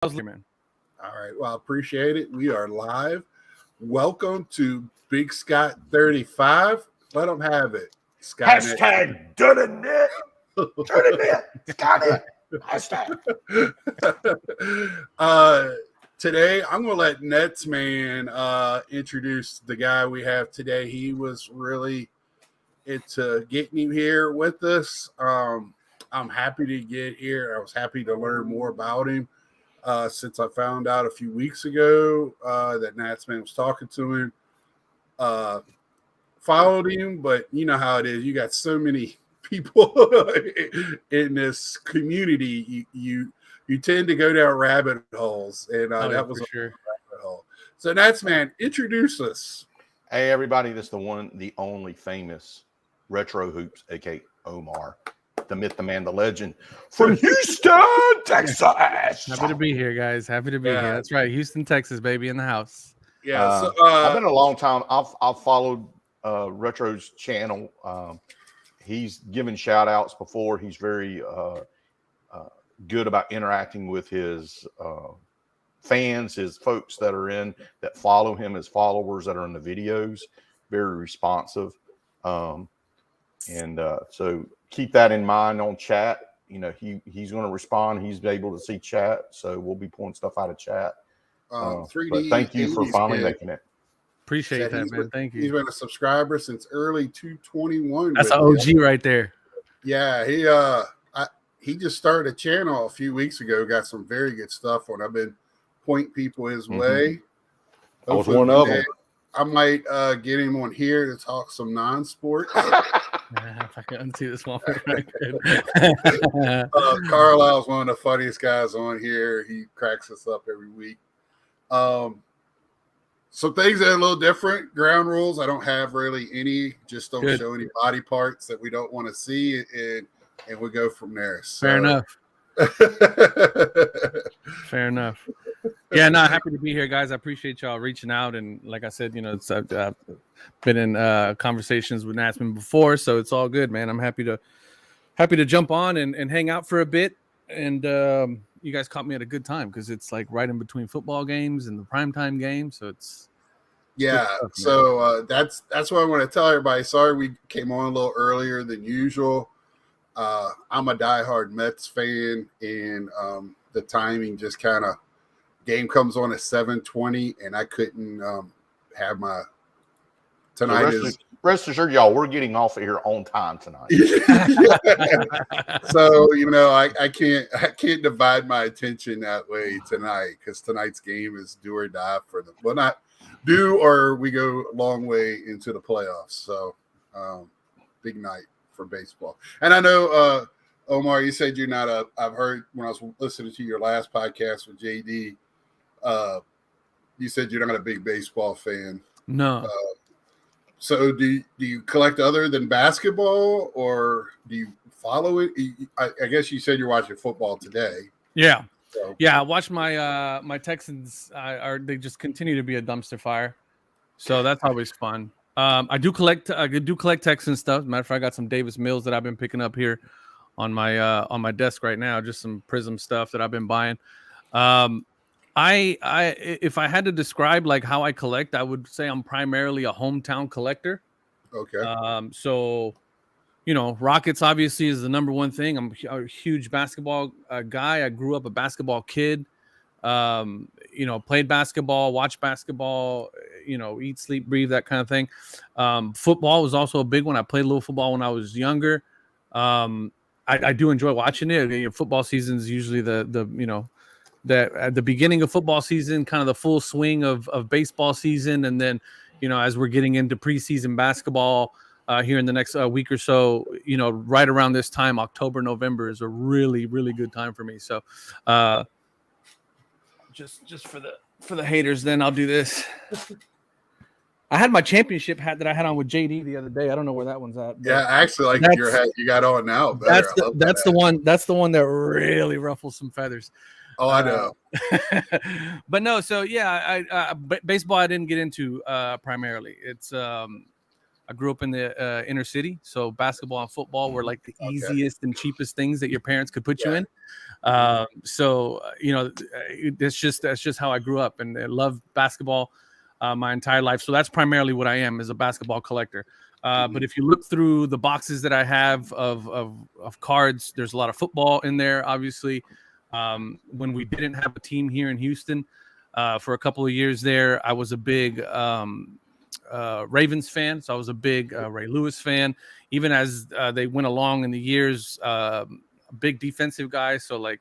Man. All right. Well, I appreciate it. We are live. Welcome to Big Scott 35. Let them have it. Skynet. Hashtag done it. Skynet. Hashtag. Today, I'm going to let Netsman introduce the guy we have today. He was really into getting him here with us. I'm happy to get here. I was happy to learn more about him. Since I found out a few weeks ago that Natsman was talking to him, followed him, but you know how it is. You got so many people in this community. You tend to go down rabbit holes, and that was a rabbit hole. So Natsman, introduce us. Hey everybody, this is the one, the only famous Retro Hoops, aka Omar. The myth, the man, the legend from Houston, Texas. Happy to be here, guys. Happy to be here. That's right. Houston, Texas, baby, in the house. Yeah. I've been a long time. I've followed Retro's channel. He's given shout outs before. He's very good about interacting with his fans, his folks that are that follow him, his followers that are in the videos. Very responsive. So keep that in mind on chat. You know, he's going to respond. He's able to see chat, so we'll be pulling stuff out of chat. 3D. But thank you for finally making it. Appreciate that, man. Thank you. He's been a subscriber since early 2021. That's an OG right there. Yeah, he just started a channel a few weeks ago. Got some very good stuff on. I've been pointing people his way. I was one of them. I might get him on here to talk some non-sports. If I can unsee this one, Carlisle's one of the funniest guys on here. He cracks us up every week. Some things that are a little different. Ground rules, I don't have really any. Just don't show any body parts that we don't want to see, and we go from there. So. Fair enough. Fair enough. Yeah, no, happy to be here, guys. I appreciate y'all reaching out, and like I said, you know, I've been in conversations with Natsman before, so it's all good, man. I'm happy to jump on and hang out for a bit, and you guys caught me at a good time because it's like right in between football games and the primetime game, so it's stuff, so that's what I want to tell everybody. Sorry we came on a little earlier than usual. I'm a diehard Mets fan, and the timing just kind of game comes on at 7:20, and I couldn't have my tonight. Rest assured, y'all, we're getting off of here on time tonight. So you know, I can't divide my attention that way tonight because tonight's game is do or die for them. Well, not do or we go a long way into the playoffs. So big night for baseball. And I know Omar, you said you're not I've heard when I was listening to your last podcast with JD, you said you're not a big baseball fan. No. So do you collect other than basketball, or do you follow it? I guess you said you're watching football today. Yeah. So. Yeah, I watched my my Texans. They just continue to be a dumpster fire, so that's always fun. I do collect Texan stuff. Matter of fact, I got some Davis Mills that I've been picking up here on my desk right now. Just some Prism stuff that I've been buying. If I had to describe like how I collect, I would say I'm primarily a hometown collector. Okay. So, you know, Rockets obviously is the number one thing. I'm a huge basketball guy. I grew up a basketball kid. You know, played basketball, watched basketball, you know, eat, sleep, breathe, that kind of thing. Football was also a big one. I played a little football when I was younger. I do enjoy watching it. Football season is usually the you know, that at the beginning of football season, kind of the full swing of baseball season. And then, you know, as we're getting into preseason basketball here in the next week or so, you know, right around this time, October, November is a really, really good time for me. So just for the haters, then I'll do this. I had my championship hat that I had on with JD the other day. I don't know where that one's at. Yeah, actually, like your hat you got on now. That's the one. That's the one that really ruffles some feathers. Oh, I know. But no, so yeah, baseball I didn't get into primarily. It's I I grew up in the inner city, so basketball and football were like the Okay. easiest and cheapest things that your parents could put you Yeah. in. That's just how I grew up, and I love basketball my entire life. So that's primarily what I am, is a basketball collector. But if you look through the boxes that I have of cards, there's a lot of football in there, obviously. When we didn't have a team here in Houston for a couple of years there, I was a big Ravens fan. So I was a big Ray Lewis fan. Even as they went along in the years, a big defensive guy. So like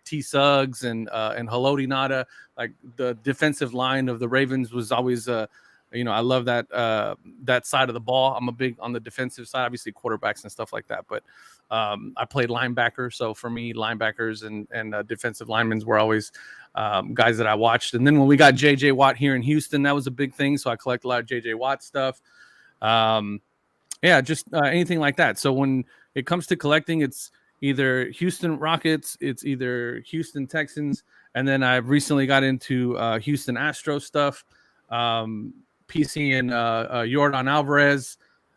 T Suggs and Haloti Nada, like the defensive line of the Ravens was always I love that side of the ball. I'm a big on the defensive side, obviously quarterbacks and stuff like that. But I played linebacker, so for me, linebackers and defensive linemen were always guys that I watched. And then when we got JJ Watt here in Houston, that was a big thing. So I collect a lot of JJ Watt stuff. Just anything like that. So when it comes to collecting, it's either Houston Rockets, it's either Houston Texans, and then I've recently got into Houston Astros stuff. PC and Yordan Alvarez.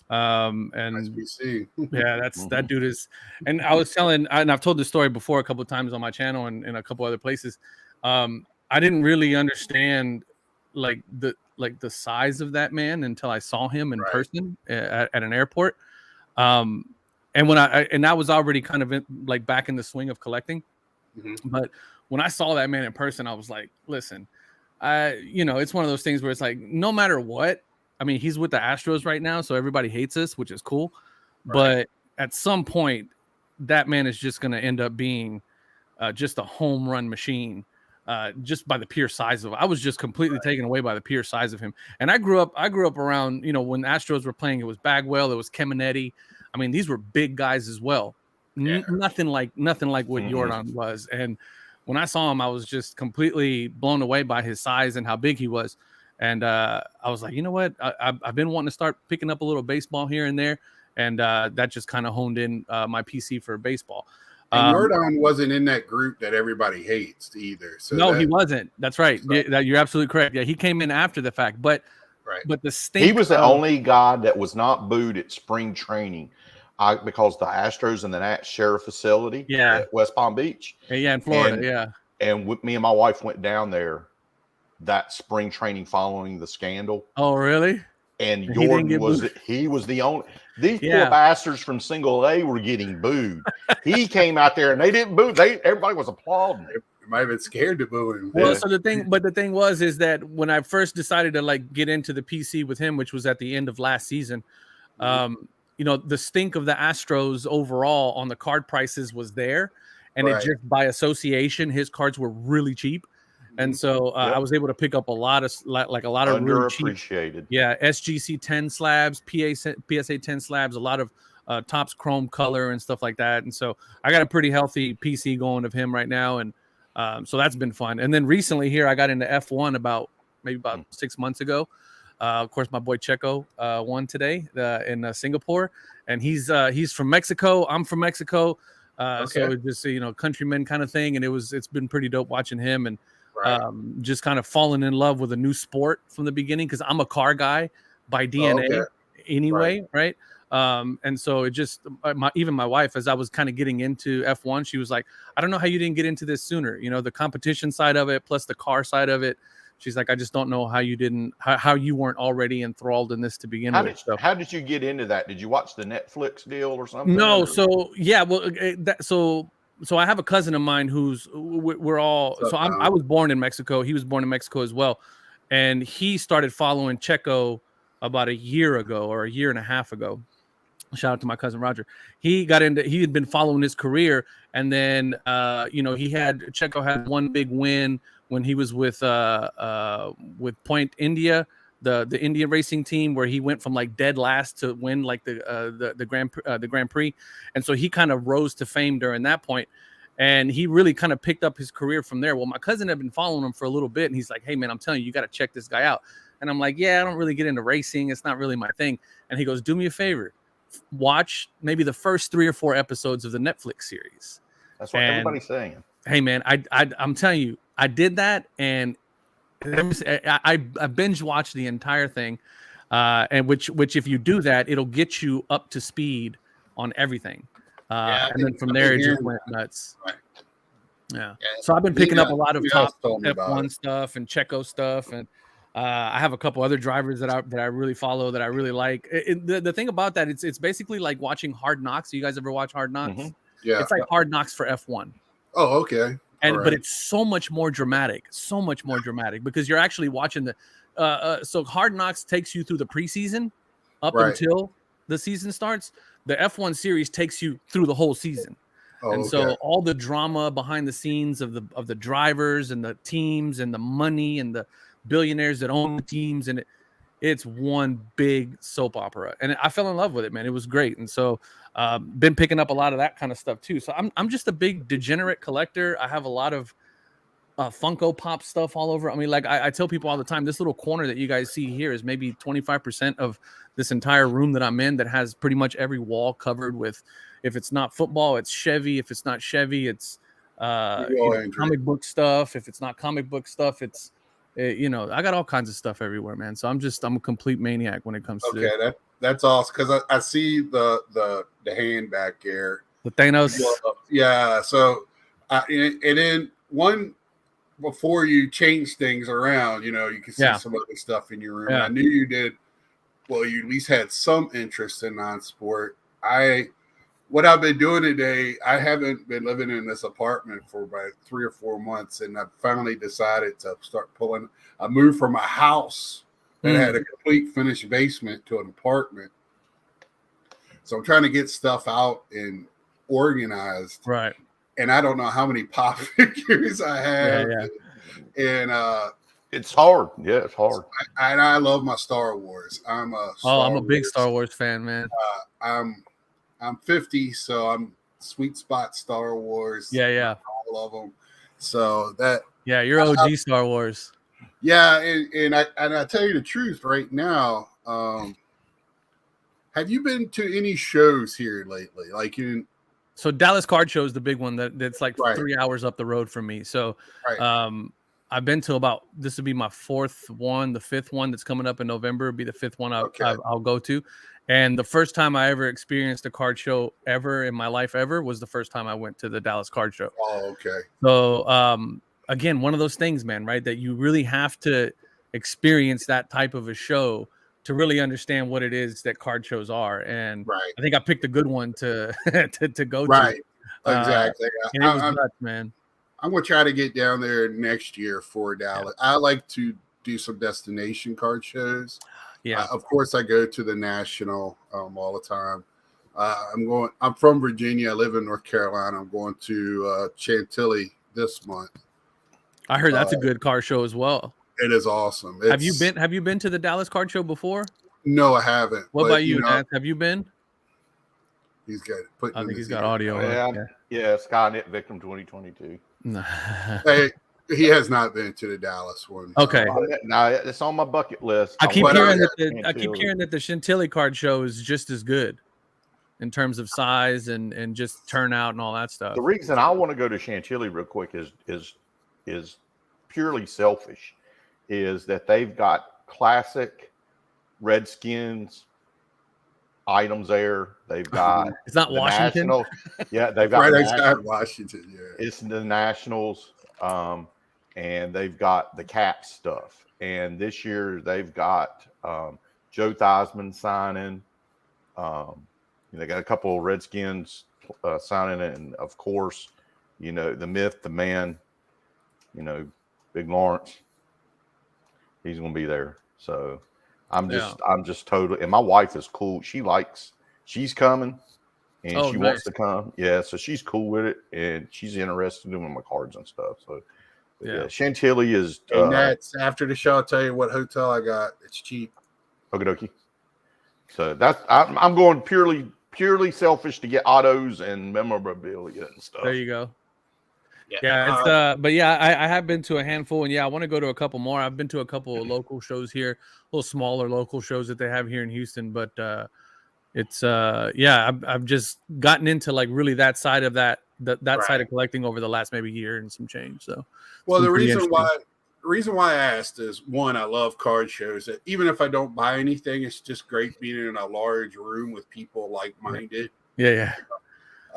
And Nice PC. yeah, that dude is. And I was telling, and I've told this story before a couple of times on my channel and in a couple other places. I didn't really understand like the size of that man until I saw him in person at an airport. And when and I was already kind of like back in the swing of collecting. But when I saw that man in person, I was like, listen, it's one of those things where it's like, no matter what, I mean, he's with the Astros right now, so everybody hates us, which is cool. But at some point, that man is just going to end up being just a home run machine, just by the pure size of it. I was just completely taken away by the pure size of him. And I grew up around, when the Astros were playing, it was Bagwell, it was Keminetti. I mean, these were big guys as well. Nothing like what Yordan was. And when I saw him, I was just completely blown away by his size and how big he was. And I was like, you know what? I've been wanting to start picking up a little baseball here and there. And that just kind of honed in my PC for baseball. And Yordan wasn't in that group that everybody hates either. So no, he wasn't. That's right. Yeah, you're absolutely correct. Yeah, he came in after the fact. But the stink, he was the only guy that was not booed at spring training. Because the Astros and the Nats share a facility at West Palm Beach. In Florida, And me and my wife went down there that spring training following the scandal. Oh, really? And Yordan he was the only. These poor bastards from Single A were getting booed. He came out there and they didn't boo. Everybody was applauding. They might have been scared to boo him. Well, so the thing is that when I first decided to like get into the PC with him, which was at the end of last season, the stink of the Astros overall on the card prices was there, and it just by association, his cards were really cheap, and so I was able to pick up a lot of really cheap, underappreciated, SGC 10 slabs, PSA 10 slabs, a lot of Topps Chrome color and stuff like that, and so I got a pretty healthy PC going of him right now, and so that's been fun. And then recently here, I got into F1 about 6 months ago. Of course, my boy Checo won today in Singapore, and he's from Mexico. I'm from Mexico, so it's just countrymen kind of thing. And it's been pretty dope watching him and just kind of falling in love with a new sport from the beginning, because I'm a car guy by DNA anyway, right? And so it just even my wife, as I was kind of getting into F1, she was like, I don't know how you didn't get into this sooner. The competition side of it plus the car side of it. She's like, I just don't know how you didn't, how you weren't already enthralled in this to begin with. How did you get into that? Did you watch the Netflix deal or something? No. Or? So I have a cousin of mine we're all, I was born in Mexico. He was born in Mexico as well. And he started following Checo about a year ago or a year and a half ago. Shout out to my cousin Roger. He had been following his career. And then, Checo had one big win when he was with Point India, the Indian racing team, where he went from like dead last to win like the Grand Prix, and so he kind of rose to fame during that point, and he really kind of picked up his career from there. Well, my cousin had been following him for a little bit, and he's like, "Hey man, I'm telling you, you got to check this guy out." And I'm like, "Yeah, I don't really get into racing; it's not really my thing." And he goes, "Do me a favor, watch maybe the first 3 or 4 episodes of the Netflix series." That's what everybody's saying. Hey man, I'm telling you, I did that, and I binge watched the entire thing. and which if you do that, it'll get you up to speed on everything. And then from there, it just went nuts. Right. Yeah. So I've been picking up a lot of top told me about F1 stuff and Checo stuff, and I have a couple other drivers that I really follow that I really like. The thing about that, it's basically like watching Hard Knocks. You guys ever watch Hard Knocks? Mhm. Yeah. It's like Hard Knocks for F1. Oh, okay. And All right. but it's so much more dramatic, because you're actually watching the so Hard Knocks takes you through the preseason up Right. until the season starts. The F1 series takes you through the whole season. Oh, And okay. so all the drama behind the scenes of the drivers and the teams and the money and the billionaires that own the teams, and it's one big soap opera. And I fell in love with it, man. It was great. And so been picking up a lot of that kind of stuff too. So I'm just a big degenerate collector. I have a lot of Funko Pop stuff all over. I mean, like I tell people all the time, this little corner that you guys see here is maybe 25% of this entire room that I'm in, that has pretty much every wall covered with, if it's not football, it's Chevy. If it's not Chevy, it's comic book stuff. If it's not comic book stuff, it's I got all kinds of stuff everywhere, man. So I'm a complete maniac when it comes to that's awesome, because I see the hand back there. the Thanos. Yeah. So and then one, before you change things around, you can see some other stuff in your room. Yeah. I knew you did. Well, you at least had some interest in non-sport. What I've been doing today, I haven't been living in this apartment for about 3 or 4 months, and I finally decided to start pulling. I moved from a house that had a complete finished basement to an apartment. So I'm trying to get stuff out and organized. Right. And I don't know how many pop figures I have. Yeah. And it's hard. Yeah, it's hard. I love my Star Wars. I'm a big Star Wars fan, man. I'm 50, so I'm sweet spot Star Wars. Yeah. All of them. So that. Yeah, you're OG Star Wars. Yeah, and I tell you the truth right now. Have you been to any shows here lately? Like So Dallas Card Show is the big one that's like Right. 3 hours up the road from me. So Right. I've been to this would be my 4th one. The 5th one that's coming up in November would be the 5th one I'll go to. And the first time I ever experienced a card show ever in my life was the first time I went to the Dallas Card Show. Oh, okay. So again, one of those things, man, right? That you really have to experience that type of a show to really understand what it is that card shows are. And Right. I think I picked a good one to go Right. to. Exactly. And it was nuts, man. I'm going to try to get down there next year for Dallas. I like to do some destination card shows. Yeah. Of course, I go to the National all the time. I'm from Virginia. I live in North Carolina. I'm going to Chantilly this month. I heard that's a good car show as well. It is awesome. Have you been to the Dallas Card Show before? No, I haven't. What about you, Nance? Have you been? He's got it. I think he's got audio. Yeah, Skynet Victim 2022. Hey, he has not been to the Dallas one. Okay. No, it's on my bucket list. I keep hearing that the Chantilly Card Show is just as good in terms of size and just turnout and all that stuff. The reason I want to go to Chantilly real quick is purely selfish. Is that they've got classic Redskins items there. They've got it's not Washington. Nationals. Yeah, they've got right outside Washington. Yeah, it's the Nationals, and they've got the Cap stuff. And this year they've got Joe Theismann signing. They got a couple of Redskins signing, and of course, the myth, the man, Big Lawrence. He's going to be there. So I'm just totally, and my wife is cool. She's coming and she wants to come. Yeah. So she's cool with it and she's interested in my cards and stuff. So yeah, Chantilly is. And that's after the show. I'll tell you what hotel I got. It's cheap. Okie dokie. So I'm going purely selfish to get autos and memorabilia and stuff. There you go. Yeah, but I have been to a handful, and I want to go to a couple more. I've been to a couple of local shows here, little smaller local shows that they have here in Houston, but it's I've just gotten into like really that side of that side of collecting over the last maybe year and some change. So well, the reason reason why I asked is, one, I love card shows. Even if I don't buy anything, it's just great being in a large room with people like-minded. Yeah.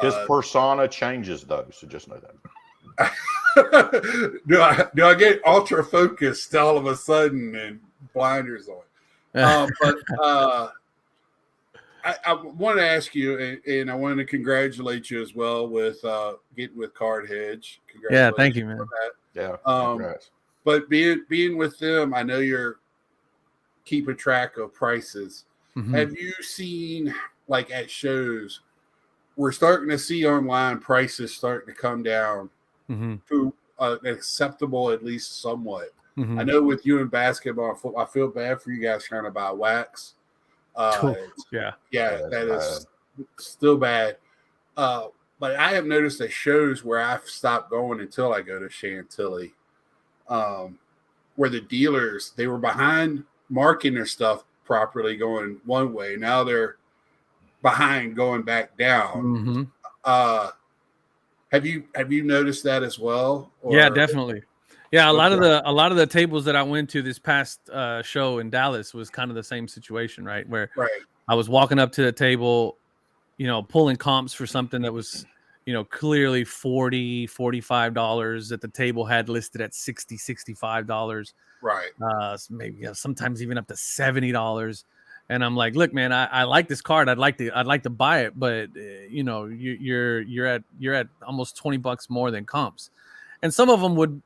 His persona changes though, so just know that. do I get ultra focused all of a sudden and blinders on? I want to ask you, and I want to congratulate you as well with getting with Card Hedge. Yeah, thank you, man. Yeah. But being with them, I know you're keeping track of prices. Mm-hmm. Have you seen, like at shows, we're starting to see online prices starting to come down to acceptable, at least somewhat. I know with you in basketball and football, I feel bad for you guys trying to buy wax. Yeah, that is still bad. But I have noticed at shows where I've stopped going until I go to Chantilly, where the dealers, they were behind marking their stuff properly going one way. Now they're behind going back down. Have you noticed that as well? Yeah, definitely. Yeah, a lot of the tables that I went to this past show in Dallas was kind of the same situation, right? Where I was walking up to the table, pulling comps for something that was, clearly $40, $45 that the table had listed at $60, $65. Right. Maybe sometimes even up to $70. And I'm like, look, man, I like this card. I'd like to buy it, but you're at almost $20 more than comps. And some of them would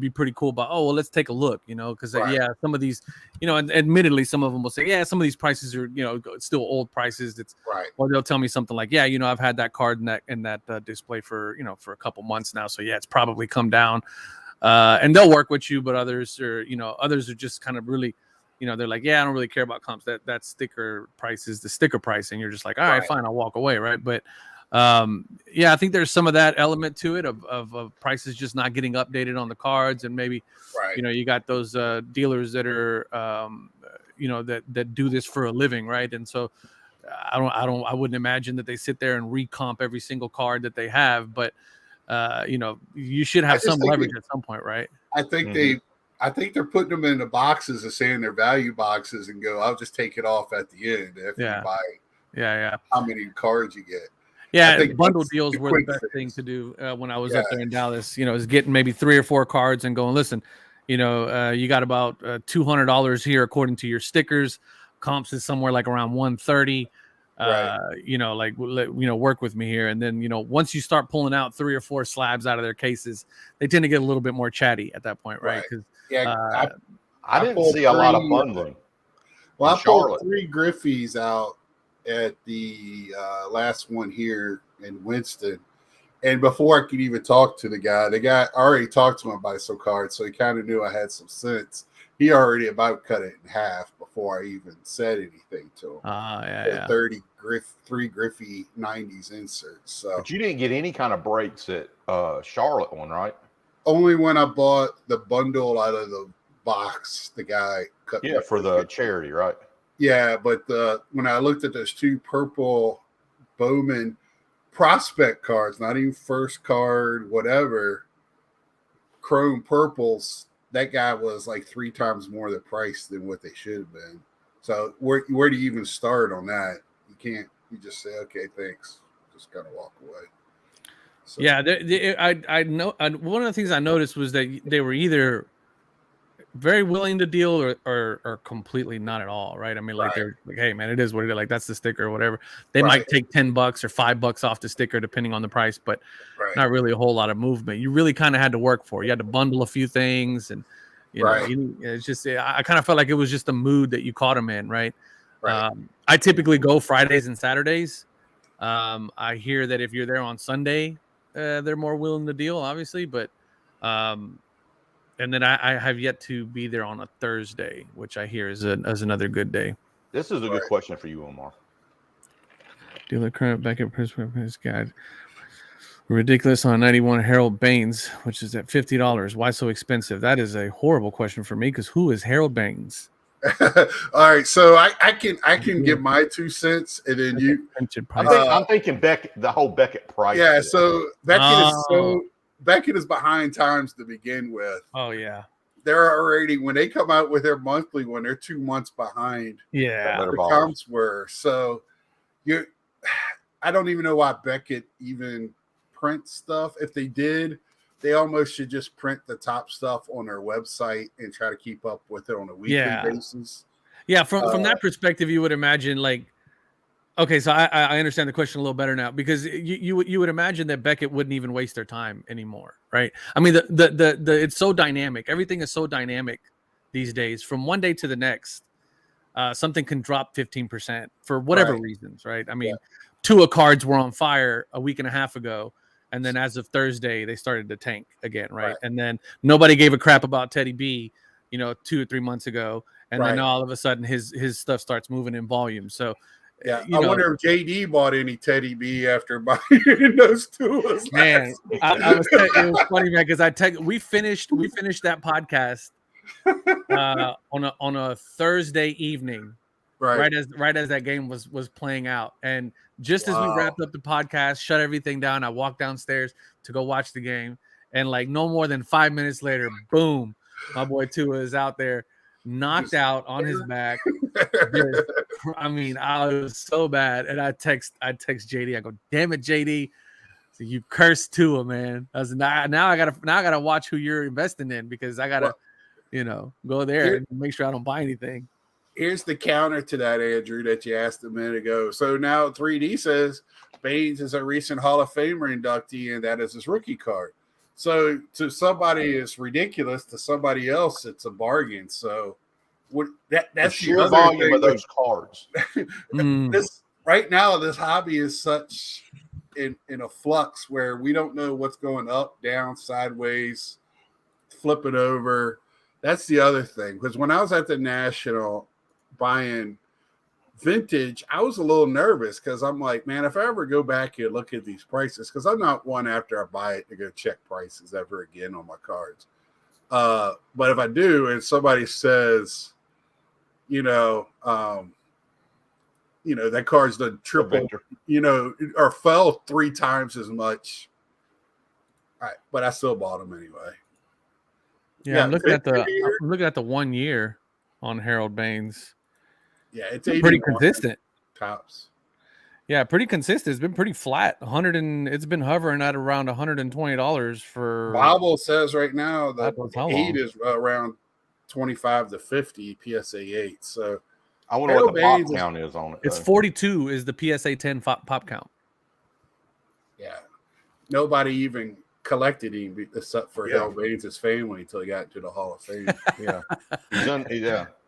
be pretty cool, but let's take a look, because some of these, and admittedly, some of them will say, some of these prices are, still old prices. It's right. Or they'll tell me something like, I've had that card in that display for a couple months now, so it's probably come down. And they'll work with you, but others are just kind of really, they're like, I don't really care about comps. That sticker price is the sticker price, and you're just like, all right, fine, I'll walk away, right? But I think there's some of that element to it of prices just not getting updated on the cards, and maybe you got those dealers that are that do this for a living, right? And so I wouldn't imagine that they sit there and recomp every single card that they have, but you should have some leverage at some point, right? I think they're putting them in the boxes and saying they're value boxes and go, I'll just take it off at the end if you buy how many cards you get. Yeah, bundle deals were the best thing to do when I was up there in Dallas. Is getting maybe 3 or 4 cards and going, listen, you got about $200 here according to your stickers. Comps is somewhere like around $130. Work with me here. And then, once you start pulling out 3 or 4 slabs out of their cases, they tend to get a little bit more chatty at that point, right? Because I didn't see a lot of bundling. Well, I pulled 3 Griffies out at the last one here in Winston, and before I could even talk to the guy I already talked to him about some cards, so he kind of knew I had some sense. He already about cut it in half before I even said anything to him. 3 Griffey 90s inserts. So, but you didn't get any kind of breaks at Charlotte one, right? Only when I bought the bundle out of the box, the guy cut. Yeah, for the charity, right? Yeah, but when I looked at those 2 purple Bowman prospect cards, not even first card, whatever, chrome purples, that guy was like 3 times more the price than what they should have been. So where do you even start on that? You just say, okay, thanks, just kind of walk away. So. Yeah, I know. One of the things I noticed was that they were either very willing to deal or completely not at all, right? I mean, like they're like, hey man, it is what it is, like that's the sticker or whatever. They might take $10 or $5 off the sticker depending on the price, but not really a whole lot of movement. You really kind of had to work for it. You had to bundle a few things, and it's just, I kind of felt like it was just a mood that you caught them in, right? I typically go Fridays and Saturdays. I hear that if you're there on Sunday, they're more willing to deal, obviously, but and then I have yet to be there on a Thursday, which I hear is another good day. This is a good question for you, Omar. Dealer current backup price guide. Ridiculous on 91 Harold Baines, which is at $50. Why so expensive? That is a horrible question for me, because who is Harold Baines? All right, so I can give my 2 cents, and then you. I'm thinking Beckett, the whole Beckett price. Yeah, so Beckett is behind times to begin with. Oh yeah. they're already when they come out with their monthly one, they're 2 months behind Yeah. Better the balls. comps were. So I don't even know why Beckett even prints stuff. If they did, they almost should just print the top stuff on their website and try to keep up with it on a weekly basis. Yeah, from that perspective, you would imagine like, okay, so I understand the question a little better now because you would imagine that Beckett wouldn't even waste their time anymore, right? I mean, the it's so dynamic. Everything is so dynamic these days. From one day to the next, something can drop 15% for whatever reasons, right? I mean, Tua cards were on fire a week and a half ago, and then as of Thursday, they started to tank again, right? And then nobody gave a crap about Teddy B, 2 or 3 months ago. And then all of a sudden his stuff starts moving in volume. So I wonder if JD bought any Teddy B after buying those two. Man, it was funny, man, because we finished that podcast on a Thursday evening, right as that game was playing out. And just as we wrapped up the podcast, shut everything down, I walked downstairs to go watch the game. And like no more than 5 minutes later, boom, my boy Tua is out there, knocked out on his back. I mean, I was so bad. And I text JD. I go, damn it, JD. So you cursed Tua, man. I was now I gotta watch who you're investing in because I gotta, go there and make sure I don't buy anything. Here's the counter to that, Andrew, that you asked a minute ago. So now 3D says Baines is a recent Hall of Famer inductee, and that is his rookie card. So to somebody it's ridiculous, to somebody else it's a bargain. So that's the sheer volume of those cards. This right now, this hobby is such in a flux where we don't know what's going up, down, sideways, flip it over. That's the other thing. Because when I was at the National buying vintage, I was a little nervous because I'm like, man, if I ever go back and look at these prices, because I'm not one after I buy it to go check prices ever again on my cards. But if I do, and somebody says, that card's done triple, or fell 3 times as much. All right, but I still bought them anyway. Yeah, I'm looking at the 1 year on Harold Baines. Yeah, it's pretty consistent. Tops. Yeah, pretty consistent. It's been pretty flat. It's been hovering at around $120 for. Bible says right now that 8 is around 25 to 50 PSA 8. So I wonder what the pop count is on it. It's 42 is the PSA 10 pop count. Yeah, nobody even collected him except for Harold Baines' family until he got into the Hall of Fame.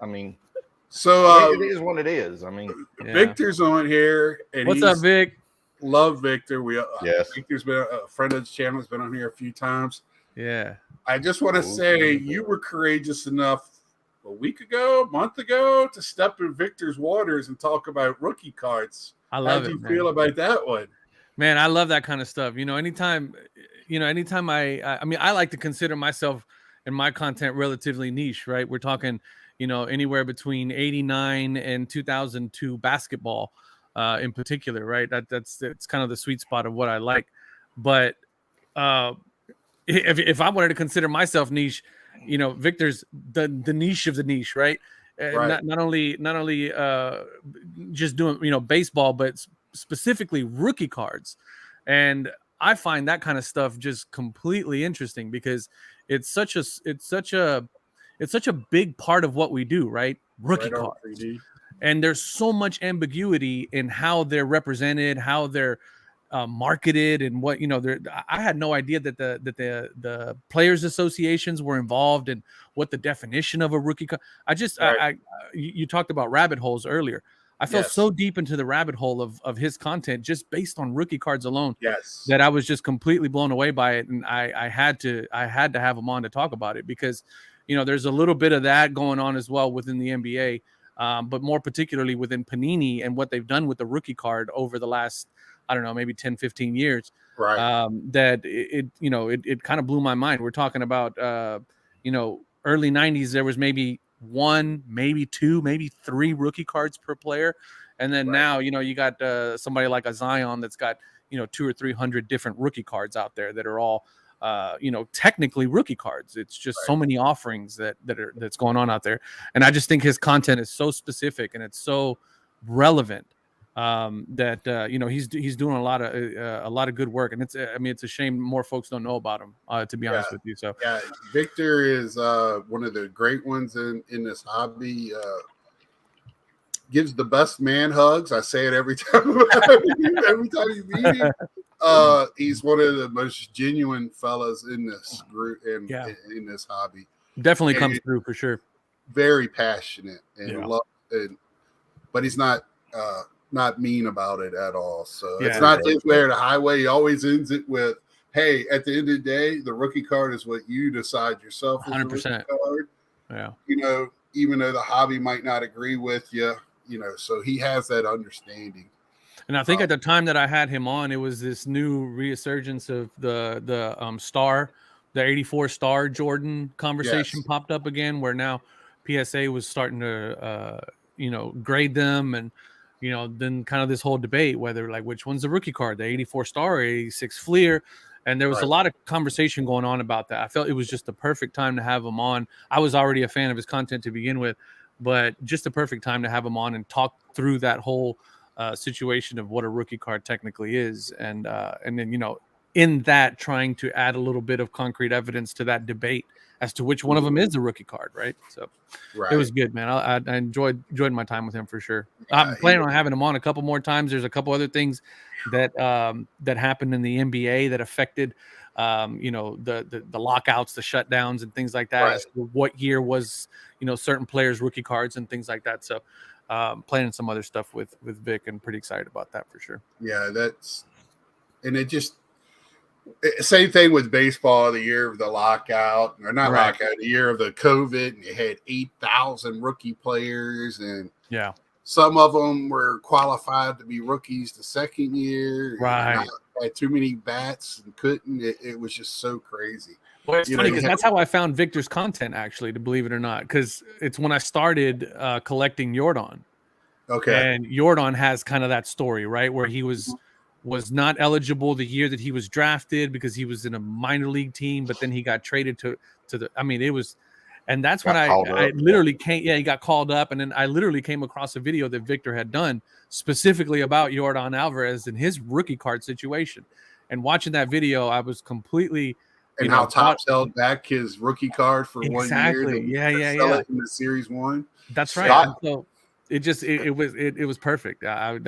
I mean. So it is what it is. I mean, Victor's on here, and what's up, Vic? Love Victor. Victor's been a friend of the channel. Has been on here a few times. Yeah, I just want to say you were courageous enough a month ago, to step in Victor's waters and talk about rookie cards. I love it. How do you feel about that one? Man, I love that kind of stuff. Anytime I like to consider myself and my content relatively niche, right? We're talking. Anywhere between 89 and 2002 basketball in particular, right? That's kind of the sweet spot of what I like. But if I wanted to consider myself niche, Victor's the niche of the niche, right? Not only just doing, baseball, but specifically rookie cards. And I find that kind of stuff just completely interesting because it's such a big part of what we do, right? Rookie cards. And there's so much ambiguity in how they're represented, how they're marketed, and what I had no idea that the players associations were involved in what the definition of a rookie card. You talked about rabbit holes earlier. I fell so deep into the rabbit hole of his content just based on rookie cards alone. That I was just completely blown away by it, and I had to have him on to talk about it because. There's a little bit of that going on as well within the NBA, but more particularly within Panini and what they've done with the rookie card over the last, I don't know, maybe 10, 15 years. Right. That it kind of blew my mind. We're talking about, early 90s, there was maybe 1, maybe 2, maybe 3 rookie cards per player. And then now, you got somebody like a Zion that's got, 200 or 300 different rookie cards out there that are all technically rookie cards. It's just so many offerings that's going on out there. And I just think his content is so specific and it's so relevant that he's doing a lot of good work. And it's a shame more folks don't know about him, to be honest with you. So yeah, Victor is one of the great ones in this hobby. Gives the best man hugs. I say it every time. Every time you meet him. He's one of the most genuine fellas in this group and in this hobby. Definitely comes through for sure. Very passionate and but he's not mean about it at all. So it's not his way or the highway. He always ends it with, "Hey, at the end of the day, the rookie card is what you decide yourself." 100%. Card. Yeah. Even though the hobby might not agree with you, so he has that understanding. And I think at the time that I had him on, it was this new resurgence of the star, the 84 star Jordan conversation popped up again, where now PSA was starting to grade them, and then kind of this whole debate whether like which one's the rookie card, the 84 star or 86 Fleer. And there was a lot of conversation going on about that. I felt it was just the perfect time to have him on. I was already a fan of his content to begin with, but just the perfect time to have him on and talk through that whole situation of what a rookie card technically is, and then in that trying to add a little bit of concrete evidence to that debate as to which one of them is the rookie card, right? So it was good, man. I enjoyed my time with him for sure. I'm planning on having him on a couple more times. There's a couple other things that happened in the NBA that affected the lockouts, the shutdowns, and things like that. As to what year was certain players' rookie cards and things like that. So planning some other stuff with Vic, and pretty excited about that for sure. Yeah, same thing with baseball, the year of the lockout, or not lockout, the year of the COVID, and you had 8,000 rookie players, and some of them were qualified to be rookies the second year. Right. Had too many bats and couldn't. It was just so crazy. Well, it's funny because that's how I found Victor's content, actually, to believe it or not, because it's when I started collecting Yordan. Okay. And Yordan has kind of that story, right, where he was not eligible the year that he was drafted because he was in a minor league team, but then he got traded to the. I mean, it was, and that's when I literally came. Yeah, he got called up, and then I literally came across a video that Victor had done specifically about Yordan Alvarez and his rookie card situation. And watching that video, I was completely. And how Topps held back his rookie card for 1 year. Yeah. In the Series 1. That's right. So it was perfect. I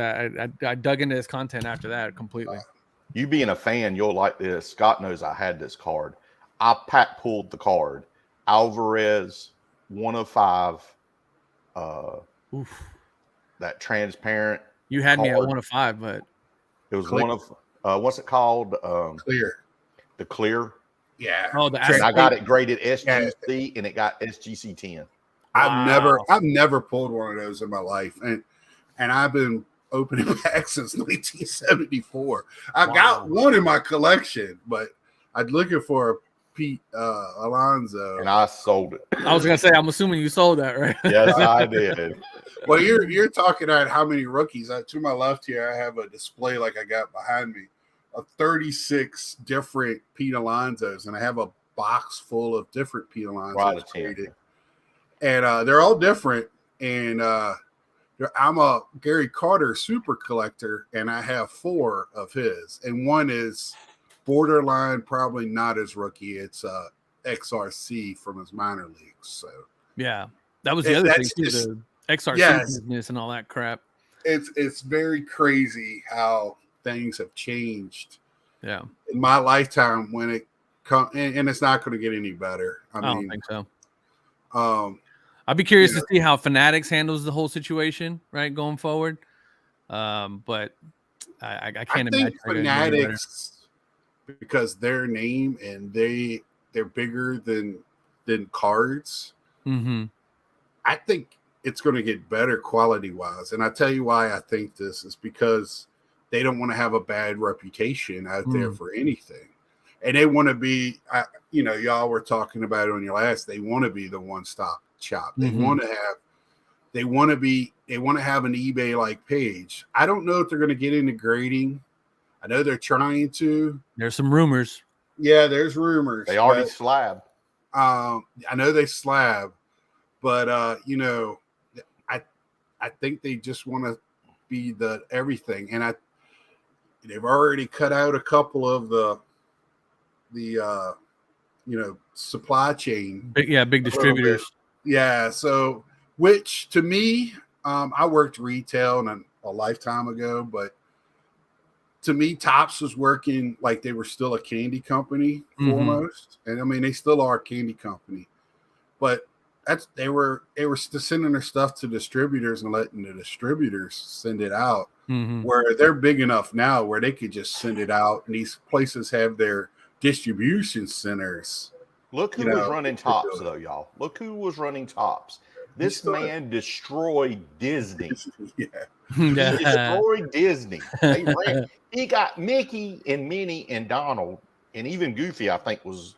dug into his content after that completely. You being a fan, you'll like this. Scott knows I had this card. I pulled the card. Alvarez 105. That transparent. You had card. Me at 105, but it was one of what's it called? Clear. The clear. Yeah. Oh, I got it graded SGC and it got SGC 10. I've never pulled one of those in my life, and I've been opening packs since 1974. I got one in my collection, but I'm looking for a Pete Alonso, and I sold it. I was gonna say, I'm assuming you sold that, right? Yes, I did. Well, you're talking about how many rookies. To my left here, I have a display like I got behind me of 36 different Pete Alonsos, and I have a box full of different Pete Alonsos created. And they're all different. And I'm a Gary Carter super collector, and I have 4 of his. And one is borderline, probably not his rookie. It's XRC from his minor leagues. So yeah, that was the other thing too, the XRC business and all that crap. It's very crazy how things have changed. Yeah, in my lifetime, when it comes, and it's not going to get any better. I don't think so. I'd be curious to see how Fanatics handles the whole situation, right, going forward. But I can't imagine Fanatics, because their name and they're bigger than cards. Mm-hmm. I think it's going to get better quality wise, and I tell you why I think this is because they don't want to have a bad reputation out there for anything. And they want to be, y'all were talking about it on your last, they want to be the one-stop shop. They want to have an eBay-like page. I don't know if they're going to get into grading. I know they're trying to. There's some rumors. Yeah, there's rumors. They already but, slabbed. I know they slab, but you know, I think they just want to be the everything, and they've already cut out a couple of the you know, supply chain. Big distributors. Yeah, so which to me, I worked retail a lifetime ago, but to me, Tops was working like they were still a candy company foremost, and I mean they still are a candy company, but they were still sending their stuff to distributors and letting the distributors send it out. Where they're big enough now where they could just send it out, and these places have their distribution centers. Look who was running Tops, though, y'all. Look who was running Tops. This man destroyed Disney. Yeah. He destroyed Disney. He got Mickey and Minnie and Donald, and even Goofy, I think, was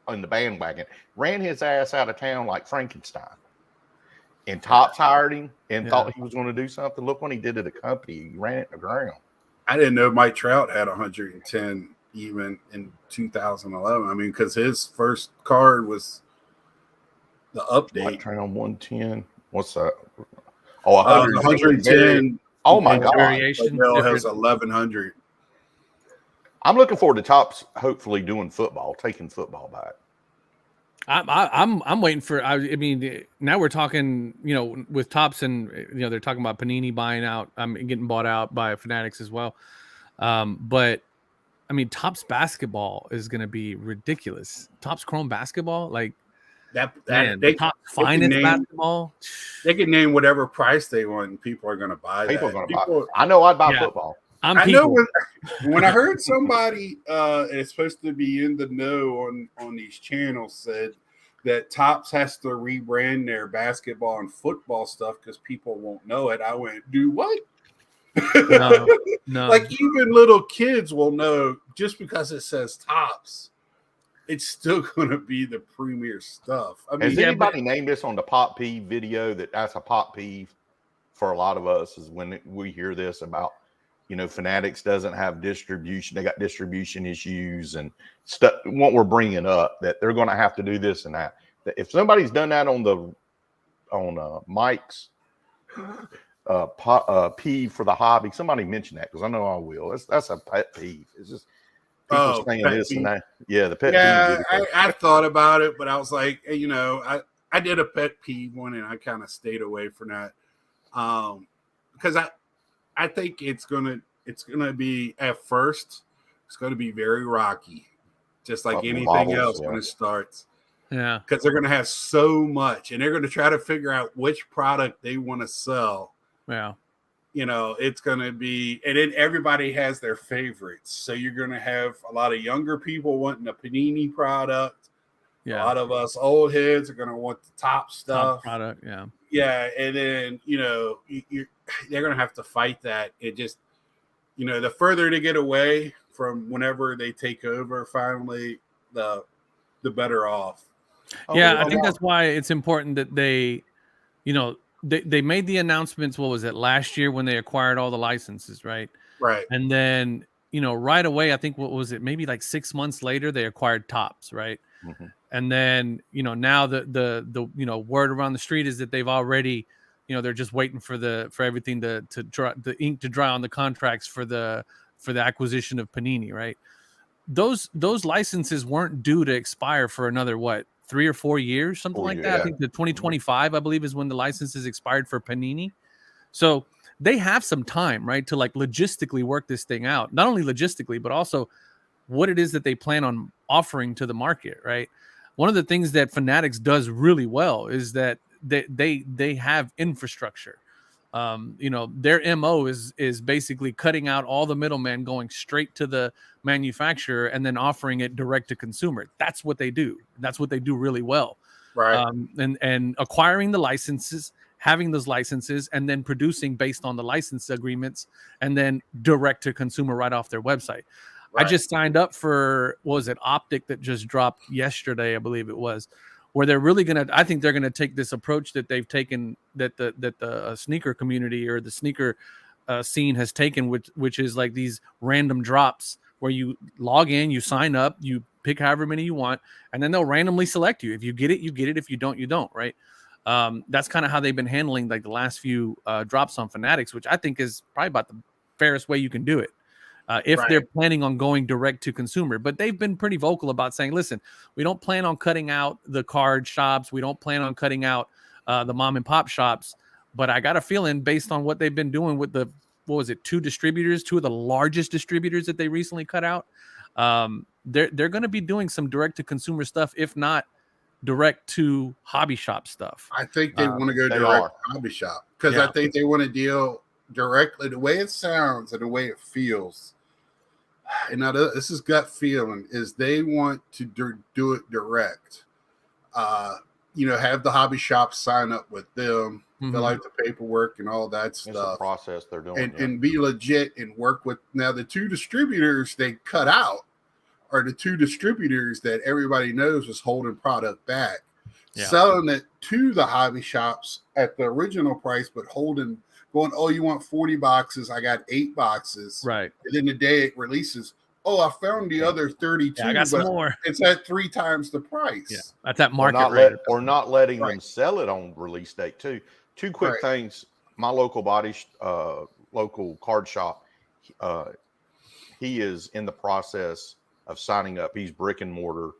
on the bandwagon. Ran his ass out of town like Frankenstein. And Tops hired him and thought he was going to do something. Look what he did to the company. He ran it to the ground. I didn't know Mike Trout had 110 even in 2011. I mean, because his first card was the update. Mike Trout 110. What's that? Oh, 110. Oh, my God. Variation. Mel has 1,100. I'm looking forward to Tops hopefully doing football, taking football back. I'm waiting for. I mean, now we're talking. You know, with Tops and they're talking about Panini buying out. Getting bought out by Fanatics as well. But I mean, Tops basketball is going to be ridiculous. Tops Chrome basketball, like the Tops finest basketball. They can name whatever price they want, and people are going to buy. People are going to buy. I know I'd buy football. I know when I heard somebody is supposed to be in the know on these channels said that Tops has to rebrand their basketball and football stuff because people won't know it. I went, do what? No. Like even little kids will know just because it says Tops. It's still going to be the premier stuff. I mean, has anybody named this on the Pop Peeve video? That's a pop peeve for a lot of us is when we hear this about. Fanatics doesn't have distribution. They got distribution issues and stuff. What we're bringing up that they're going to have to do this and that. If somebody's done that on Mike's peeve for the hobby, somebody mention that because I know I will. That's a pet peeve. It's just people saying this peeve. And that. Yeah, the pet peeve. Yeah, I thought about it, but I was like, I did a pet peeve one and I kind of stayed away from that because I think it's gonna be at first. It's gonna be very rocky, just like anything else when it starts. Yeah, because they're gonna have so much, and they're gonna try to figure out which product they want to sell. Yeah, it's gonna be, and then everybody has their favorites. So you're gonna have a lot of younger people wanting a Panini product. Yeah, a lot of us old heads are gonna want the top stuff. Top product, yeah. Yeah, and then they're gonna have to fight that. It just, the further they get away from whenever they take over, finally, the better off. Yeah, I think that's why it's important that they made the announcements. What was it last year when they acquired all the licenses, right? Right, and then right away, I think what was it? Maybe like 6 months later, they acquired Tops, right? Mm-hmm. And then, now the word around the street is that they've already, they're just waiting for everything to dry, the ink to dry on the contracts for the acquisition of Panini, right? Those licenses weren't due to expire for another 3 or 4 years, something like that. I think the 2025, I believe, is when the licenses expired for Panini. So they have some time, right, to like logistically work this thing out. Not only logistically, but also what it is that they plan on offering to the market, right? One of the things that Fanatics does really well is that they have infrastructure. Their MO is basically cutting out all the middlemen, going straight to the manufacturer and then offering it direct to consumer. That's what they do. That's what they do really well. Right. And acquiring the licenses, having those licenses, and then producing based on the license agreements, and then direct to consumer right off their website. Right. I just signed up for, what was it, Optic, that just dropped yesterday, I believe it was, where they're really I think they're gonna take this approach that they've taken, that the sneaker community or the sneaker scene has taken, which is like these random drops where you log in, you sign up, you pick however many you want, and then they'll randomly select you. If you get it, you get it. If you don't, you don't, right? That's kind of how they've been handling like the last few drops on Fanatics, which I think is probably about the fairest way you can do it. If Right. they're planning on going direct to consumer. But they've been pretty vocal about saying, listen, we don't plan on cutting out the card shops. We don't plan on cutting out the mom and pop shops. But I got a feeling based on what they've been doing with the, what was it, two of the largest distributors that they recently cut out. They're going to be doing some direct to consumer stuff, if not direct to hobby shop stuff. I think they want to go they direct are. to hobby shop because Yeah. I think they want to deal directly the way it sounds and the way it feels. And now this is gut feeling is they want to do it direct. Have the hobby shop sign up with them, fill out the paperwork and all that It's a stuff, process they're doing. and be legit and work with. Now the two distributors they cut out are the two distributors that everybody knows was holding product back, selling it to the hobby shops at the original price, but going, oh, you want 40 boxes? I got 8 boxes. Right. And then the day it releases, oh, I found the other 32. I got some but more. It's at 3 times the price. Yeah. That's that or market not, rate. or not letting them Right. sell it on release date too. Two quick Right. things. My local local card shop, he is in the process of signing up. He's brick and mortar,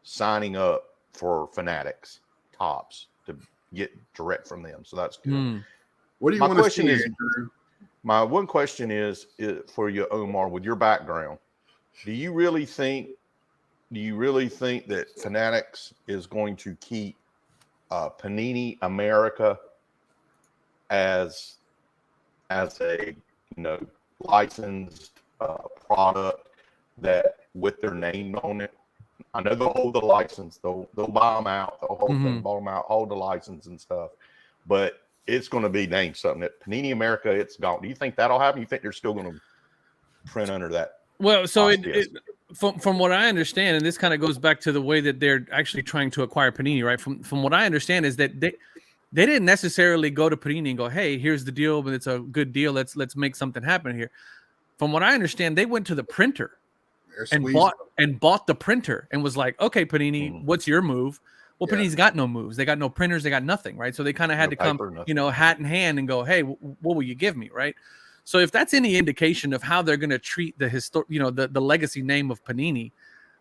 signing up for Fanatics Tops to get direct from them. So that's good. What do you My want to question see, is- Andrew? My one question is for you, Omar, with your background, do you really think that Fanatics is going to keep Panini America as a licensed product that with their name on it? I know they'll hold the license, they'll buy them out, they'll hold them, buy them out, hold the license and stuff, but it's going to be named something that Panini America, it's gone. Do you think that'll happen? You think they're still going to print under that? Well, so Auspice? from what I understand, and this kind of goes back to the way that they're actually trying to acquire Panini, right? From what I understand is that they didn't necessarily go to Panini and go, hey, here's the deal, but it's a good deal. Let's make something happen here. From what I understand, they went to the printer They're and squeezing. bought the printer and was like, okay, Panini, what's your move? Well, Yeah. Panini's got no moves. They got no printers. They got nothing, right? So they kind of had No to come, paper, nothing. hat in hand and go, hey, what will you give me, right? So if that's any indication of how they're going to treat the the legacy name of Panini,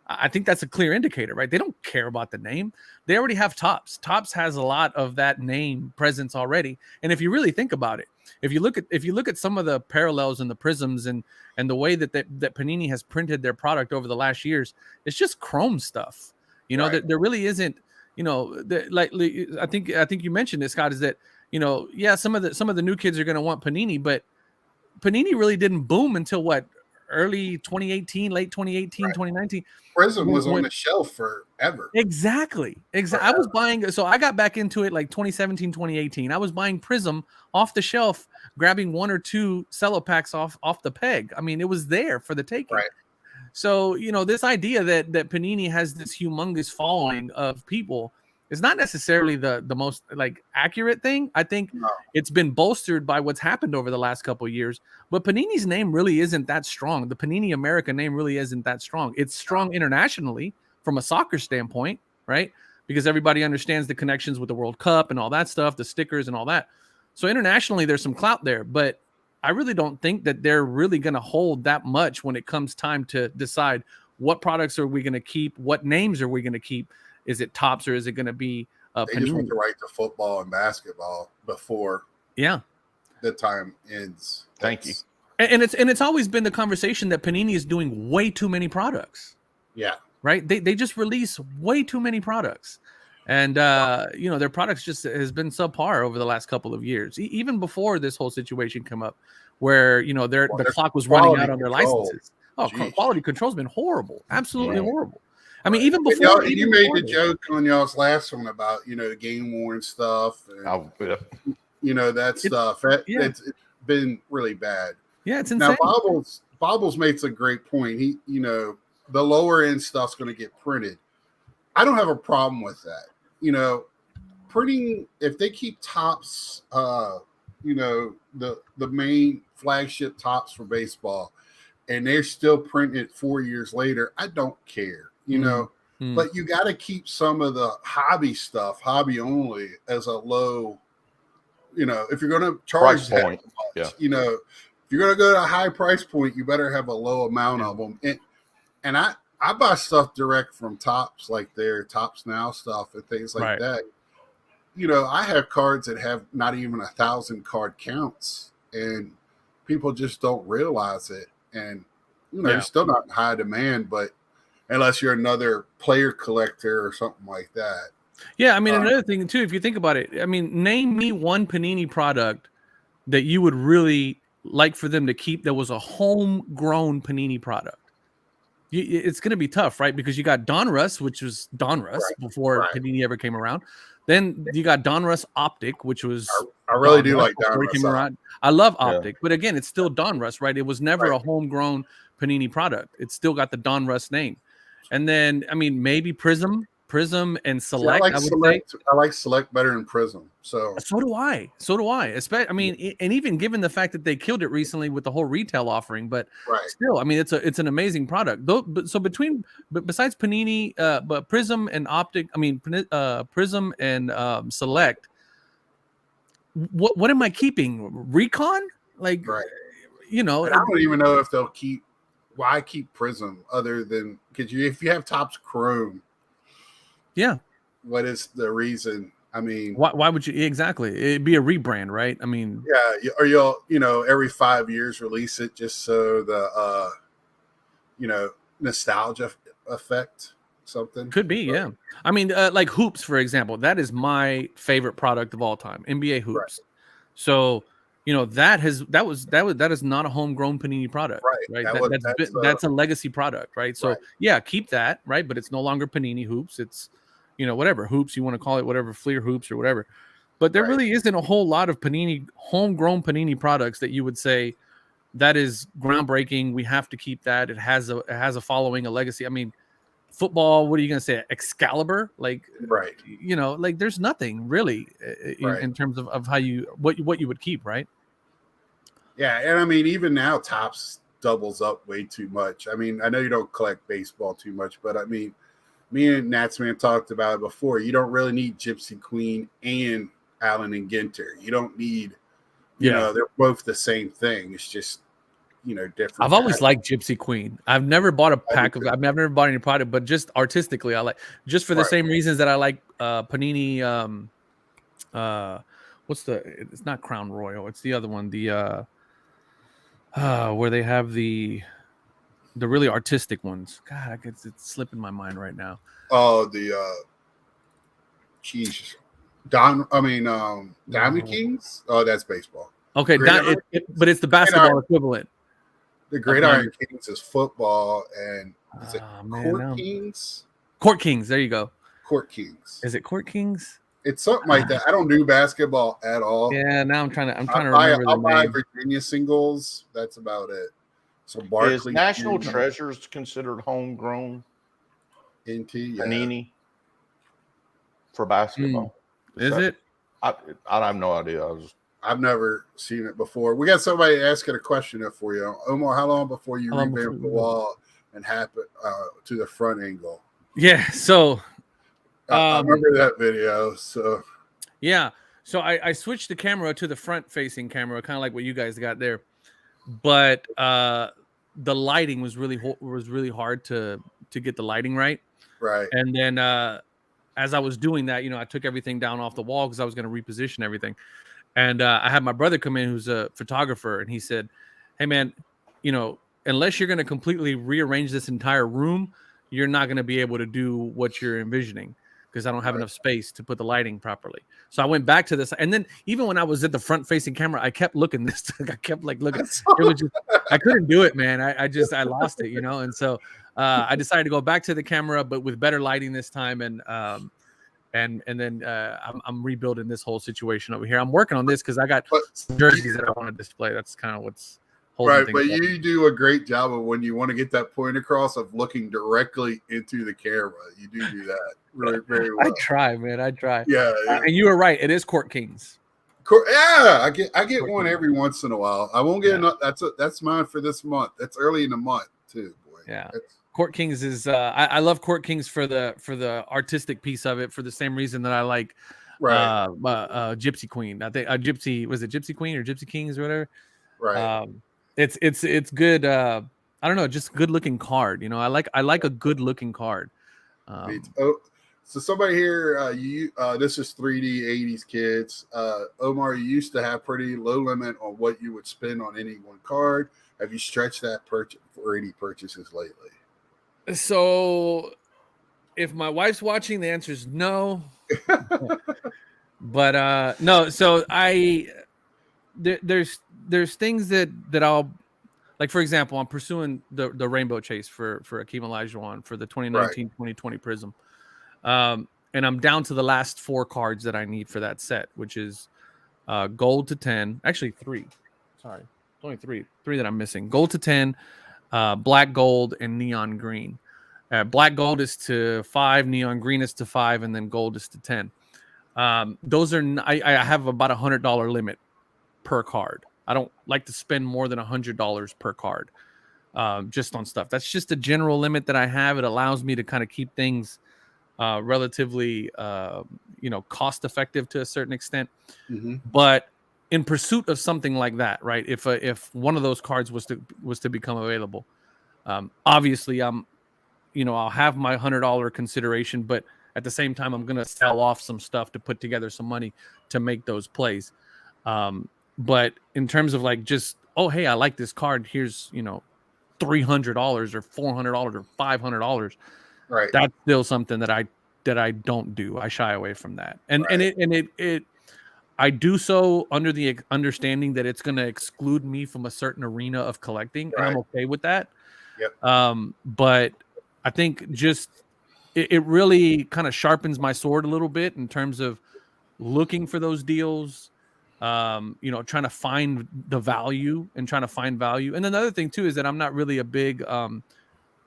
I think that's a clear indicator, right? They don't care about the name. They already have Topps. Topps has a lot of that name presence already. And if you really think about it, if you look at some of the parallels and the prisms and the way that Panini has printed their product over the last years, it's just chrome stuff. Right. There really isn't. I think you mentioned this, Scott, is that some of the new kids are going to want Panini, but Panini really didn't boom until what, early 2018, late 2018, Right. 2019. Prism was on when- the shelf forever. Exactly. I was buying, so I got back into it like 2017, 2018. I was buying Prism off the shelf, grabbing 1 or 2 cello packs off the peg. I mean, it was there for the taking. Right. So, this idea that Panini has this humongous following of people is not necessarily the most like accurate thing. I think No. it's been bolstered by what's happened over the last couple of years, but Panini's name really isn't that strong. The Panini America name really isn't that strong. It's strong internationally from a soccer standpoint, right? Because everybody understands the connections with the World Cup and all that stuff, the stickers and all that. So internationally, there's some clout there, but I really don't think that they're really going to hold that much when it comes time to decide what products are we going to keep, what names are we going to keep. Is it Topps or is it going to be They just Panini? want to write to football and basketball before Yeah. the time ends. Thank you. And it's always been the conversation that Panini is doing way too many products, Yeah. right? They just release way too many products. And their products just has been subpar over the last couple of years, even before this whole situation came up, where the their clock was running quality out on their control. licenses. Oh, Jeez. quality control's been horrible, absolutely Yeah. horrible. I mean, even And before you made the this. joke on y'all's last one about the game worn stuff and that stuff. yeah. It's been really bad. Yeah, it's insane. Now Bobbles makes a great point. He the lower end stuff's going to get printed. I don't have a problem with that. Printing, if they keep Topps, the main flagship Topps for baseball, and they're still printing it 4 years later, I don't care. you know. Mm. But you got to keep some of the hobby stuff, hobby only, as a low. You know, if you're going to charge Price that point. much, Yeah. you know, if you're going to go to a high price point, you better have a low amount of them. And I buy stuff direct from Tops, like their Tops Now stuff and things like Right. that. You know, I have cards that have not even 1,000 card counts, and people just don't realize it. And you know, Yeah. you're still not in high demand, but unless you're another player collector or something like that. Yeah, I mean, another thing too, if you think about it, I mean, name me one Panini product that you would really like for them to keep that was a homegrown Panini product. It's going to be tough, right? Because you got Donruss, which was Donruss before right. Panini ever came around. Then you got Donruss Optic, which was I really do Donruss like before it Donruss came Optic. around. I love Yeah. Optic, but again, it's still Donruss, right? It was never a homegrown Panini product. It's still got the Donruss name. And then, I mean, maybe Prism and See, Select. I like I would Select. I like Select better than Prism. So do I. I mean, and even given the fact that they killed it recently with the whole retail offering, but right. still, I mean, it's an amazing product. Though, besides Panini, but Prism and Optic, I mean, Prism and Select. What am I keeping? Recon? Like, Right. you know, And I don't even know if they'll keep. Why keep Prism other than because if you have Topps Chrome, yeah. what is the reason? I mean, Why would you exactly? It'd be a rebrand, right? I mean, yeah, or you'll every 5 years release it just so the nostalgia effect something could be, yeah. I mean, like Hoops, for example, that is my favorite product of all time, NBA Hoops. Right. So, you know, that is not a homegrown Panini product, Right. That's a legacy product, right? So, right. yeah, keep that, right? But it's no longer Panini Hoops. It's, you know, whatever Hoops you want to call it, whatever Fleer Hoops or whatever. But there really isn't a whole lot of homegrown Panini products that you would say that is groundbreaking. We have to keep that. It has a following, a legacy. I mean, football, what are you going to say? Excalibur? Like, right. You know, like there's nothing really in terms of how what you would keep, right? Yeah. And I mean, even now Topps doubles up way too much. I mean, I know you don't collect baseball too much, but I mean, me and Natsman talked about it before. You don't really need Gypsy Queen and Allen and Ginter. You don't need, you know, they're both the same thing. It's just, you know, different. I've always liked Gypsy Queen. I've never bought a pack of. I've never bought any product, but just artistically, I like just for the same reasons that I like Panini. It's not Crown Royal. It's the other one. The where they have the really artistic ones. God, it's slipping my mind right now. Oh, Diamond Kings. Oh, that's baseball. Okay, but it's the basketball equivalent. The Great Iron Kings is football, and is it Court Kings? Court Kings. There you go. Court Kings. Is it Court Kings? It's something like that. I don't do basketball at all. Yeah, now I'm trying to remember. I'll buy Virginia singles. That's about it. So Barkley, is National Treasures considered homegrown? Panini for basketball. Is it? I have no idea. I've never seen it before. We got somebody asking a question up for you. Omar, how long before you revamp the wall and happen to the front angle? Yeah, so I remember that video. So yeah, so I switched the camera to the front facing camera, kind of like what you guys got there, but the lighting was really hard to get the lighting right. Right. And then as I was doing that, you know, I took everything down off the wall because I was going to reposition everything. And I had my brother come in, who's a photographer, and he said, "Hey, man, you know, unless you're going to completely rearrange this entire room, you're not going to be able to do what you're envisioning because I don't have enough space to put the lighting properly." So I went back to this, and then even when I was at the front-facing camera, I kept looking this. I kept like looking. It was just I couldn't do it, man. I lost it, you know. And so I decided to go back to the camera, but with better lighting this time, and then I'm rebuilding this whole situation over here. I'm working on this because I got some jerseys that I want to display. That's kind of what's holding things but up. you do a great job of when you want to get that point across of looking directly into the camera. You do that very, very well. I try, man. I try. Yeah, and you were right. It is Court Kings. Yeah, I get one every once in a while. I won't get enough. That's mine for this month. That's early in the month too, boy. Yeah. Court Kings is I love Court Kings for the artistic piece of it, for the same reason that I like Right. Gypsy Queen. I think Gypsy, was it Gypsy Queen or Gypsy Kings or whatever. Right. It's good. I don't know, just good looking card. You know, I like a good looking card. Oh, so somebody here, this is 3D 80s kids. Omar, you used to have pretty low limit on what you would spend on any one card. Have you stretched that purchase for any purchases lately? So if my wife's watching, the answer is no. But no, so there's things that I'll, like, for example, I'm pursuing the Rainbow Chase for Akeem Olajuwon for the 2019-2020 Prism. And I'm down to the last 4 cards that I need for that set, which is gold to 10. Actually, 3. Sorry, it's only 3 that I'm missing. Gold to 10, black gold, and neon green. Black gold is to 5, neon green is to 5, and then gold is to 10. Those are I have about $100 limit per card. I don't like to spend more than $100 per card, just on stuff. That's just a general limit that I have. It allows me to kind of keep things relatively, cost effective to a certain extent. Mm-hmm. But in pursuit of something like that, right? If one of those cards was to become available, obviously I'll have my $100 consideration, but at the same time, I'm going to sell off some stuff to put together some money to make those plays. But in terms of like just, oh, hey, I like this card. Here's, $300 or $400 or $500. Right. That's still something that I don't do. I shy away from that. And I do so under the understanding that it's going to exclude me from a certain arena of collecting, and I'm okay with that. Yep. But I think just it really kind of sharpens my sword a little bit in terms of looking for those deals, trying to find the value and trying to find value. And another thing too is that I'm not really a big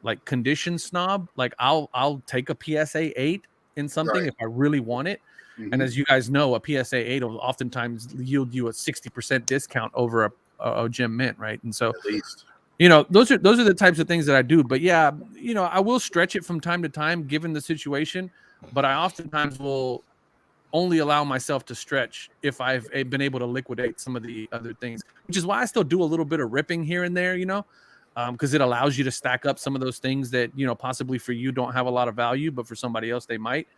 like condition snob. Like I'll take a PSA 8 in something if I really want it. Mm-hmm. And as you guys know, a PSA 8 will oftentimes yield you a 60% discount over a gem mint, right? And so at least, those are the types of things that I do. But yeah, I will stretch it from time to time given the situation, but I oftentimes will only allow myself to stretch if I've been able to liquidate some of the other things, which is why I still do a little bit of ripping here and there, because it allows you to stack up some of those things that, possibly for you don't have a lot of value, but for somebody else they might.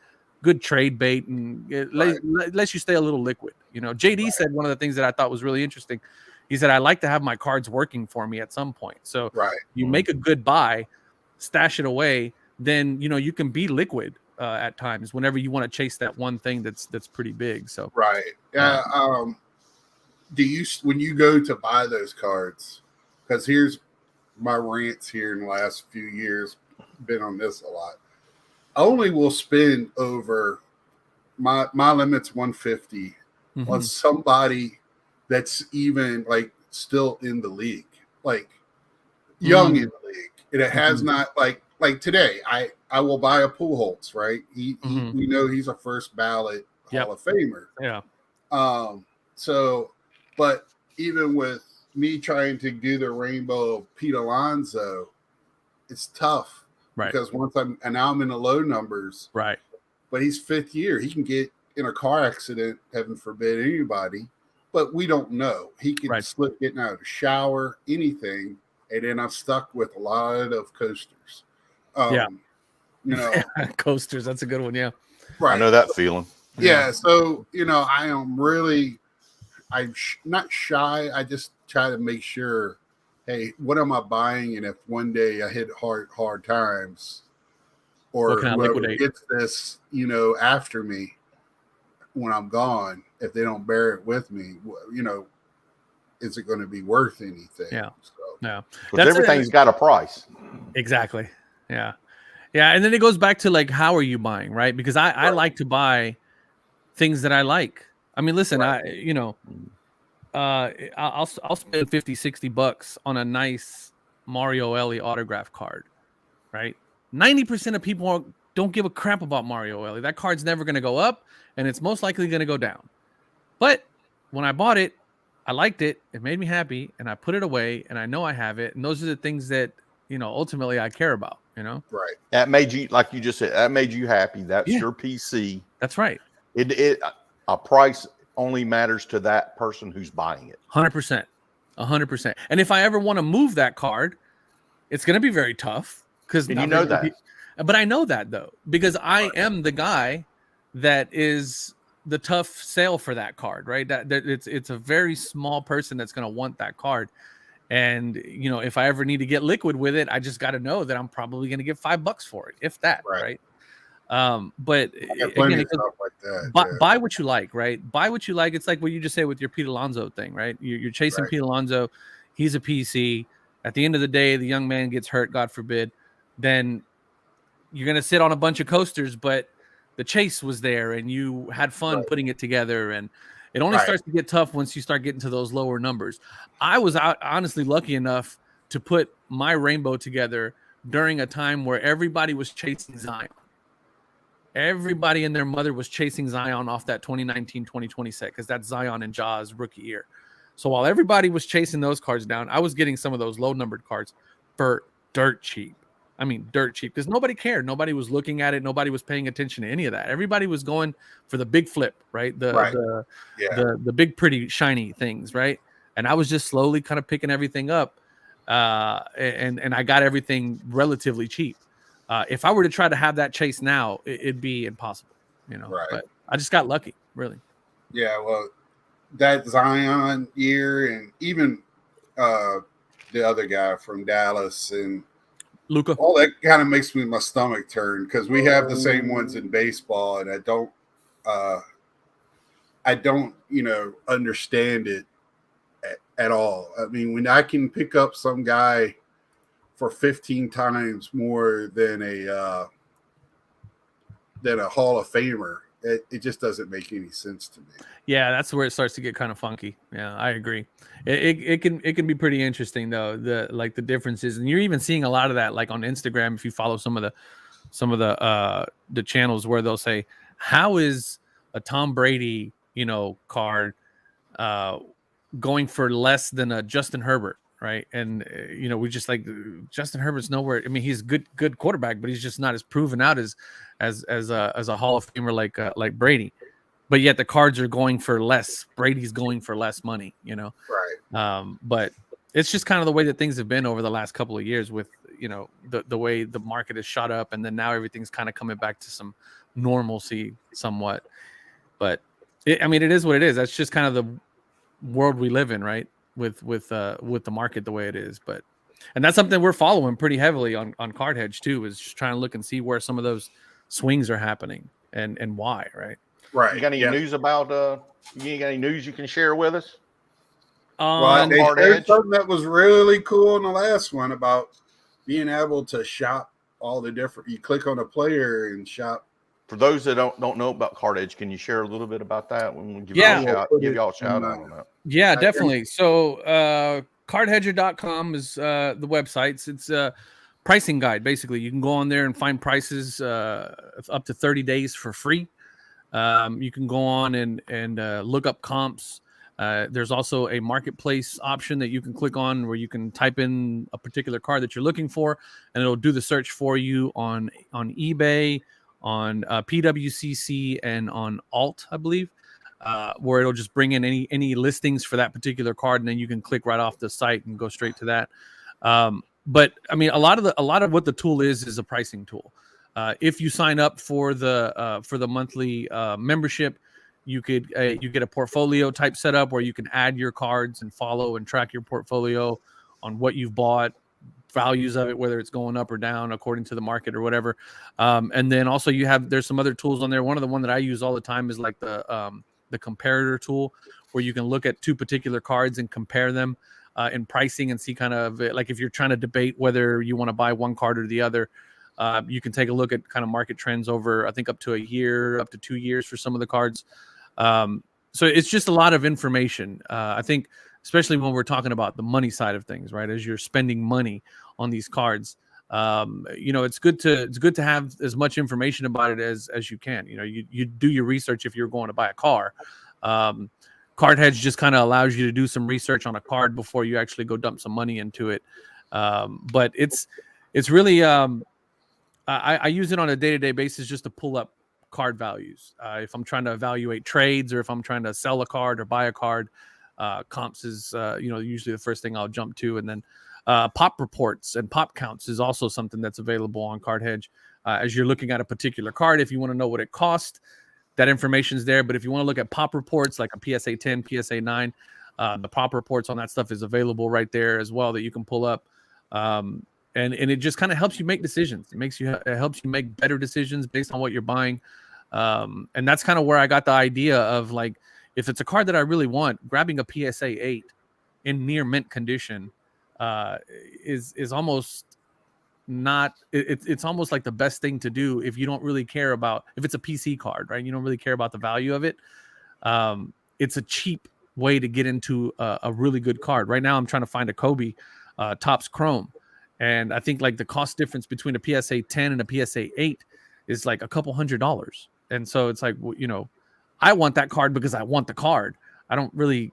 Good trade bait, and it lets you stay a little liquid. JD said one of the things that I thought was really interesting. He said, I like to have my cards working for me at some point. So you make a good buy, stash it away, then, you can be liquid at times whenever you want to chase that one thing that's pretty big. So, yeah. Do you, when you go to buy those cards, because here's my rants here in the last few years, been on this a lot. I only will spend over my limit's 150 on somebody that's even like still in the league, like young in the league. And it has not like today, I will buy a Pujols, right? He we know he's a first ballot Hall of Famer. Yeah. So, but even with me trying to do the rainbow of Pete Alonso, it's tough. Right. Because now I'm in the low numbers. Right. But he's 5th year. He can get in a car accident, heaven forbid anybody, but we don't know. He can slip getting out of the shower, anything. And then I'm stuck with a lot of coasters. Coasters. That's a good one. Yeah. Right. I know that feeling. Yeah. So, I am really, I'm not shy. I just try to make sure, hey, what am I buying? And if one day I hit hard times, or whoever gets this, after me when I'm gone, if they don't bear it with me, is it going to be worth anything? Yeah. So, yeah. Because everything's got a price. Exactly. Yeah. Yeah. And then it goes back to like, how are you buying? Right. Because I like to buy things that I like. I mean, listen, I'll spend $50-$60 on a nice Mario Ellie autograph card, right? 90% of people don't give a crap about Mario Ellie. That card's never going to go up, and it's most likely going to go down. But when I bought it, I liked it. It made me happy, and I put it away, and I know I have it. And those are the things that ultimately I care about. You know, Right. That made you, like you just said, that made you happy. That's Yeah. your PC. that's right. A price only matters to that person who's buying it. 100%. 100%. And if I ever want to move that card, it's going to be very tough because And you know that. But I know that though, because I am the guy that is the tough sale for that card, right? That it's a very small person that's going to want that card. And you know, if I ever need to get liquid with it, I just got to know that I'm probably going to get $5 for it, if that, right? But I got plenty again, of stuff like that. buy what you like, right? Buy what you like. It's like what you just said with your Pete Alonso thing, right? You're chasing Right. Pete Alonso. He's a PC. At the end of the day, the young man gets hurt, God forbid. Then you're going to sit on a bunch of coasters, but the chase was there and you had fun Right. putting it together. And it only Right. starts to get tough once you start getting to those lower numbers. I was honestly lucky enough to put my rainbow together during a time where everybody was chasing Zion. Everybody and their mother was chasing Zion off that 2019-2020 set because that's Zion and Ja's rookie year. So while everybody was chasing those cards down, I was getting some of those low-numbered cards for dirt cheap. I mean, dirt cheap because nobody cared. Nobody was looking at it. Nobody was paying attention to any of that. Everybody was going for the big flip, right? The big, pretty, shiny things, right? And I was just slowly kind of picking everything up, and I got everything relatively cheap. If I were to try to have that chase now, it'd be impossible, you know. Right. But I just got lucky, really. Yeah, well, that Zion year, and even the other guy from Dallas, and Luka. all that kind of makes my stomach turn because we have the same ones in baseball, and I don't, understand it at all. I mean, when I can pick up some guy for 15 times more than a Hall of Famer, it just doesn't make any sense to me. Yeah, that's where it starts to get kind of funky. Yeah, I agree. It can be pretty interesting though, the differences, and you're even seeing a lot of that like on Instagram if you follow some of the channels where they'll say, how is a Tom Brady card going for less than a Justin Herbert, right? And we just like Justin Herbert's nowhere. I mean, he's a good quarterback, but he's just not as proven out as a Hall of Famer like Brady. But yet the cards are going for less. Brady's going for less money, Right. But it's just kind of the way that things have been over the last couple of years with the way the market has shot up, and then now everything's kind of coming back to some normalcy somewhat. But it is what it is. That's just kind of the world we live in, right? With the market the way it is. And that's something we're following pretty heavily on Card Hedge too, is just trying to look and see where some of those swings are happening and why, right? Right. You got any news about you got any news you can share with us? Well, they shared something that was really cool in the last one about being able to shop all the different. You click on a player and shop. For those that don't know about Card Edge, can you share a little bit about that? When we give y'all a shout out on that. Yeah, definitely. So cardhedger.com is the website. It's a pricing guide. Basically, you can go on there and find prices up to 30 days for free. You can go on and look up comps. There's also a marketplace option that you can click on where you can type in a particular card that you're looking for, and it'll do the search for you on eBay, on PWCC, and on Alt, I believe, where it'll just bring in any listings for that particular card, and then you can click right off the site and go straight to that. But I mean, a lot of what the tool is a pricing tool. If you sign up for the monthly membership, you get a portfolio type setup where you can add your cards and follow and track your portfolio on what you've bought, values of it, whether it's going up or down according to the market or whatever. And then also there's some other tools on there. One that I use all the time is like the comparator tool, where you can look at two particular cards and compare them in pricing and see kind of like if you're trying to debate whether you want to buy one card or the other. You can take a look at kind of market trends over, I think, up to a year, up to 2 years for some of the cards. So it's just a lot of information. I think, especially when we're talking about the money side of things, right? As you're spending money on these cards, it's good to have as much information about it as you can. You do your research if you're going to buy a car. Card Hedge just kind of allows you to do some research on a card before you actually go dump some money into it. But it's really I use it on a day-to-day basis just to pull up card values. If I'm trying to evaluate trades or if I'm trying to sell a card or buy a card, comps is usually the first thing I'll jump to. And then pop reports and pop counts is also something that's available on Card Hedge. As you're looking at a particular card, if you want to know what it cost, that information's there. But if you want to look at pop reports like a PSA 10, PSA 9, the pop reports on that stuff is available right there as well that you can pull up. And it just kind of helps you make decisions. It helps you make better decisions based on what you're buying. And that's kind of where I got the idea of, like, if it's a card that I really want, grabbing a PSA 8 in near mint condition is almost not. It's almost like the best thing to do if you don't really care about, if it's a PC card, right? You don't really care about the value of it. It's a cheap way to get into a really good card. Right now, I'm trying to find a Kobe Topps Chrome. And I think like the cost difference between a PSA 10 and a PSA 8 is like a couple $100. And so it's like, I want that card because I want the card. I don't really,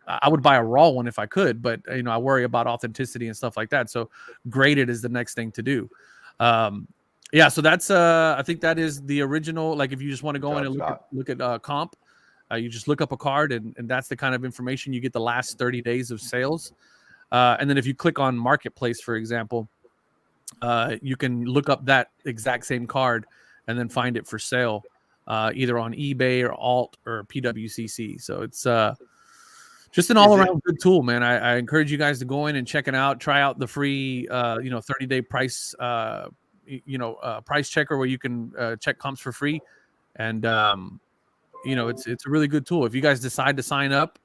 I would buy a raw one if I could, but I worry about authenticity and stuff like that. So graded is the next thing to do. Yeah. So that's, I think that is the original. Like if you just want to go in and look at comp, you just look up a card and that's the kind of information you get the last 30 days of sales. And then if you click on Marketplace, for example, you can look up that exact same card and then find it for sale, either on eBay or Alt or PWCC. So it's just an all-around good tool, man. I encourage you guys to go in and check it out. Try out the free, 30-day price, price checker where you can check comps for free. And, it's a really good tool. If you guys decide to sign up,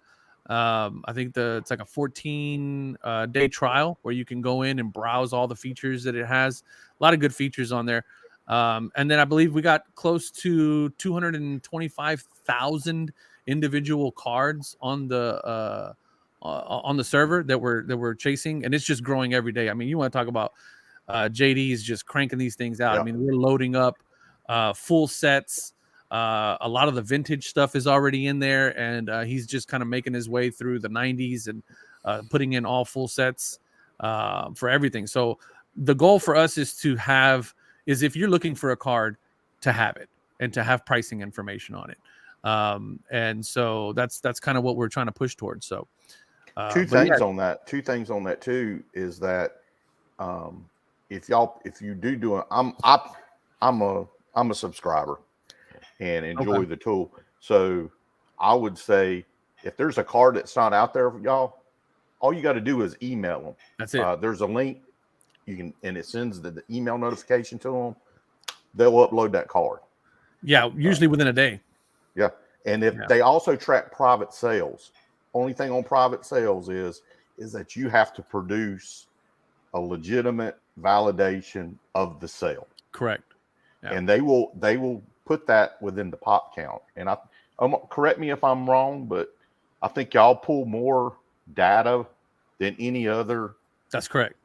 I think it's like a 14-day trial where you can go in and browse all the features that it has. A lot of good features on there. And then I believe we got close to 225,000 individual cards on the server that we're chasing, and it's just growing every day. I mean, you want to talk about JD is just cranking these things out. Yeah. I mean, we're loading up full sets. A lot of the vintage stuff is already in there, and he's just kind of making his way through the 90s and putting in all full sets for everything. So the goal for us is if you're looking for a card, to have it and to have pricing information on it. And so that's kind of what we're trying to push towards. So two things on that too is that if you do it, I'm a subscriber and enjoy the tool. So I would say if there's a card that's not out there for y'all, all you got to do is email them. That's it. There's a link and it sends the email notification to them. They'll upload that card. Yeah, usually within a day. Yeah. And if they also track private sales, only thing on private sales is that you have to produce a legitimate validation of the sale. Correct. Yeah. And they will put that within the pop count. And correct me if I'm wrong, but I think y'all pull more data than any other. That's correct.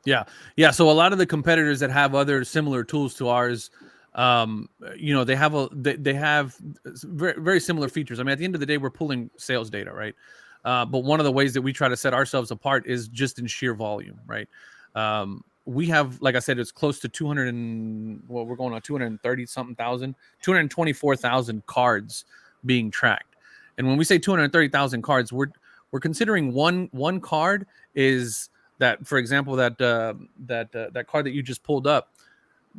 Yeah. Yeah. So a lot of the competitors that have other similar tools to ours, they have very, very similar features. I mean, at the end of the day, we're pulling sales data, right? But one of the ways that we try to set ourselves apart is just in sheer volume, right? We have, like I said, it's close to we're going on 230 something thousand, 224,000 cards being tracked. And when we say 230,000 cards, we're considering one card is that, for example, that card that you just pulled up,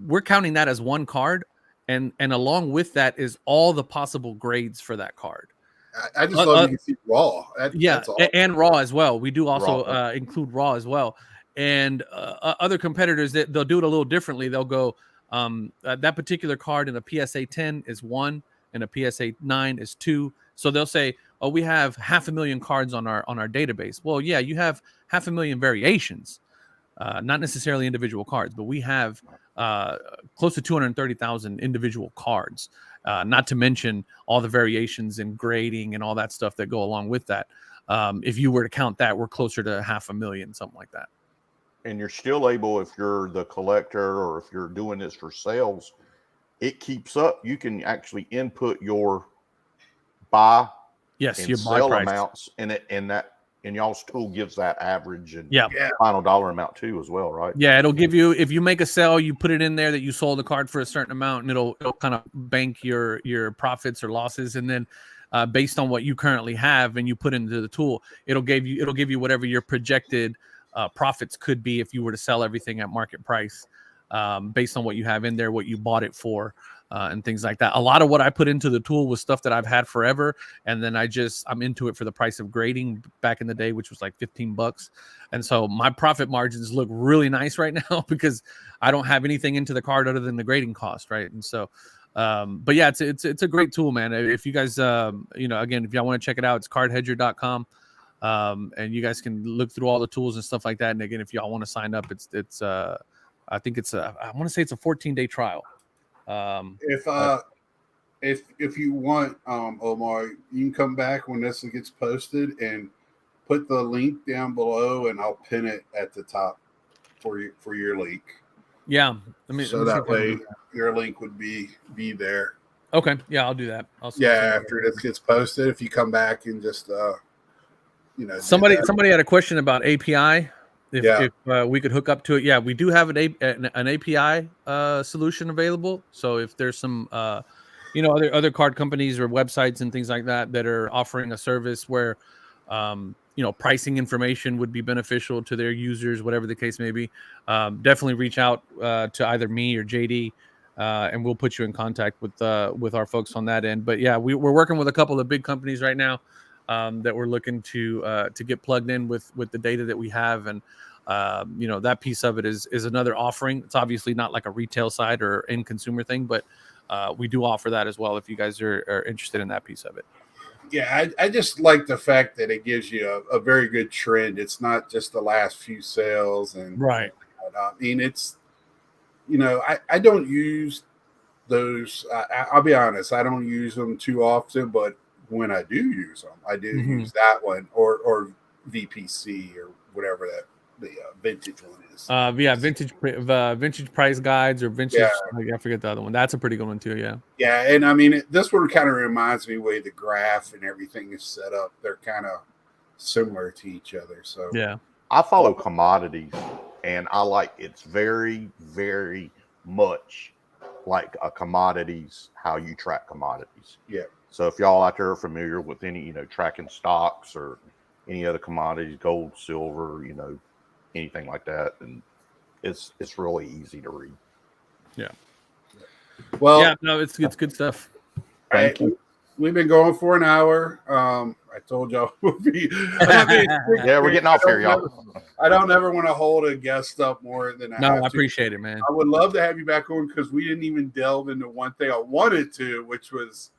we're counting that as one card. And along with that is all the possible grades for that card. I just love you can see raw. That's and raw as well. We do also include raw as well. And other competitors, they'll do it a little differently. They'll go, that particular card in a PSA 10 is 1 and a PSA 9 is 2. So they'll say, oh, we have 500,000 cards on our database. Well, yeah, you have 500,000 variations, not necessarily individual cards, but we have close to 230,000 individual cards, not to mention all the variations in grading and all that stuff that go along with that. If you were to count that, we're closer to 500,000, something like that. And you're still able, if you're the collector or if you're doing this for sales, it keeps up. You can actually input your buy and sell amounts, and and y'all's tool gives that average and Yeah. final dollar amount too as well, right? Yeah, it'll give you, if you make a sale, you put it in there that you sold the card for a certain amount, and it'll kind of bank your profits or losses, and then based on what you currently have and you put into the tool, it'll give you whatever your projected profits could be if you were to sell everything at market price, based on what you have in there, what you bought it for, and things like that. A lot of what I put into the tool was stuff that I've had forever, and then I'm into it for the price of grading back in the day, which was like $15. And so my profit margins look really nice right now because I don't have anything into the card other than the grading cost, right? And so but yeah, it's a great tool, man. If you guys again, if y'all want to check it out, it's cardhedger.com. And you guys can look through all the tools and stuff like that. And again, if y'all want to sign up, it's I think I want to say it's a 14-day trial. If you want, Omar, you can come back when this gets posted and put the link down below, and I'll pin it at the top for your link. Yeah, so that way your link would be there. Okay, yeah, I'll do that. After this gets posted, if you come back and just somebody had a question about API. If we could hook up to it, we do have an API solution available. So if there's some other card companies or websites and things like that are offering a service where pricing information would be beneficial to their users, whatever the case may be, definitely reach out to either me or JD, and we'll put you in contact with our folks on that end. But yeah, we're working with a couple of big companies right now that we're looking to get plugged in with the data that we have, and that piece of it is another offering. It's obviously not like a retail side or end consumer thing, but we do offer that as well if you guys are interested in that piece of it. Yeah, I just like the fact that it gives you a very good trend. It's not just the last few sales, and right. I mean, it's I don't use those. I'll be honest, I don't use them too often, but when I do use them, I do use that one or VPC or whatever that the vintage one is. Vintage price guides or vintage. I forget the other one. That's a pretty good one too. Yeah. Yeah, and I mean, this one kind of reminds me the way the graph and everything is set up. They're kind of similar to each other. So yeah, I follow commodities, and I like it's very, very much like a commodities, how you track commodities. Yeah. So if y'all out there are familiar with any, tracking stocks or any other commodities, gold, silver, anything like that, and it's really easy to read. Yeah. Well, yeah, no, it's good stuff. Thank you. We've been going for an hour. I told y'all we'll be. Yeah, we're getting off here, y'all. I don't ever want to hold a guest up more than I have to. Appreciate it, man. I would love to have you back on because we didn't even delve into one thing I wanted to, which was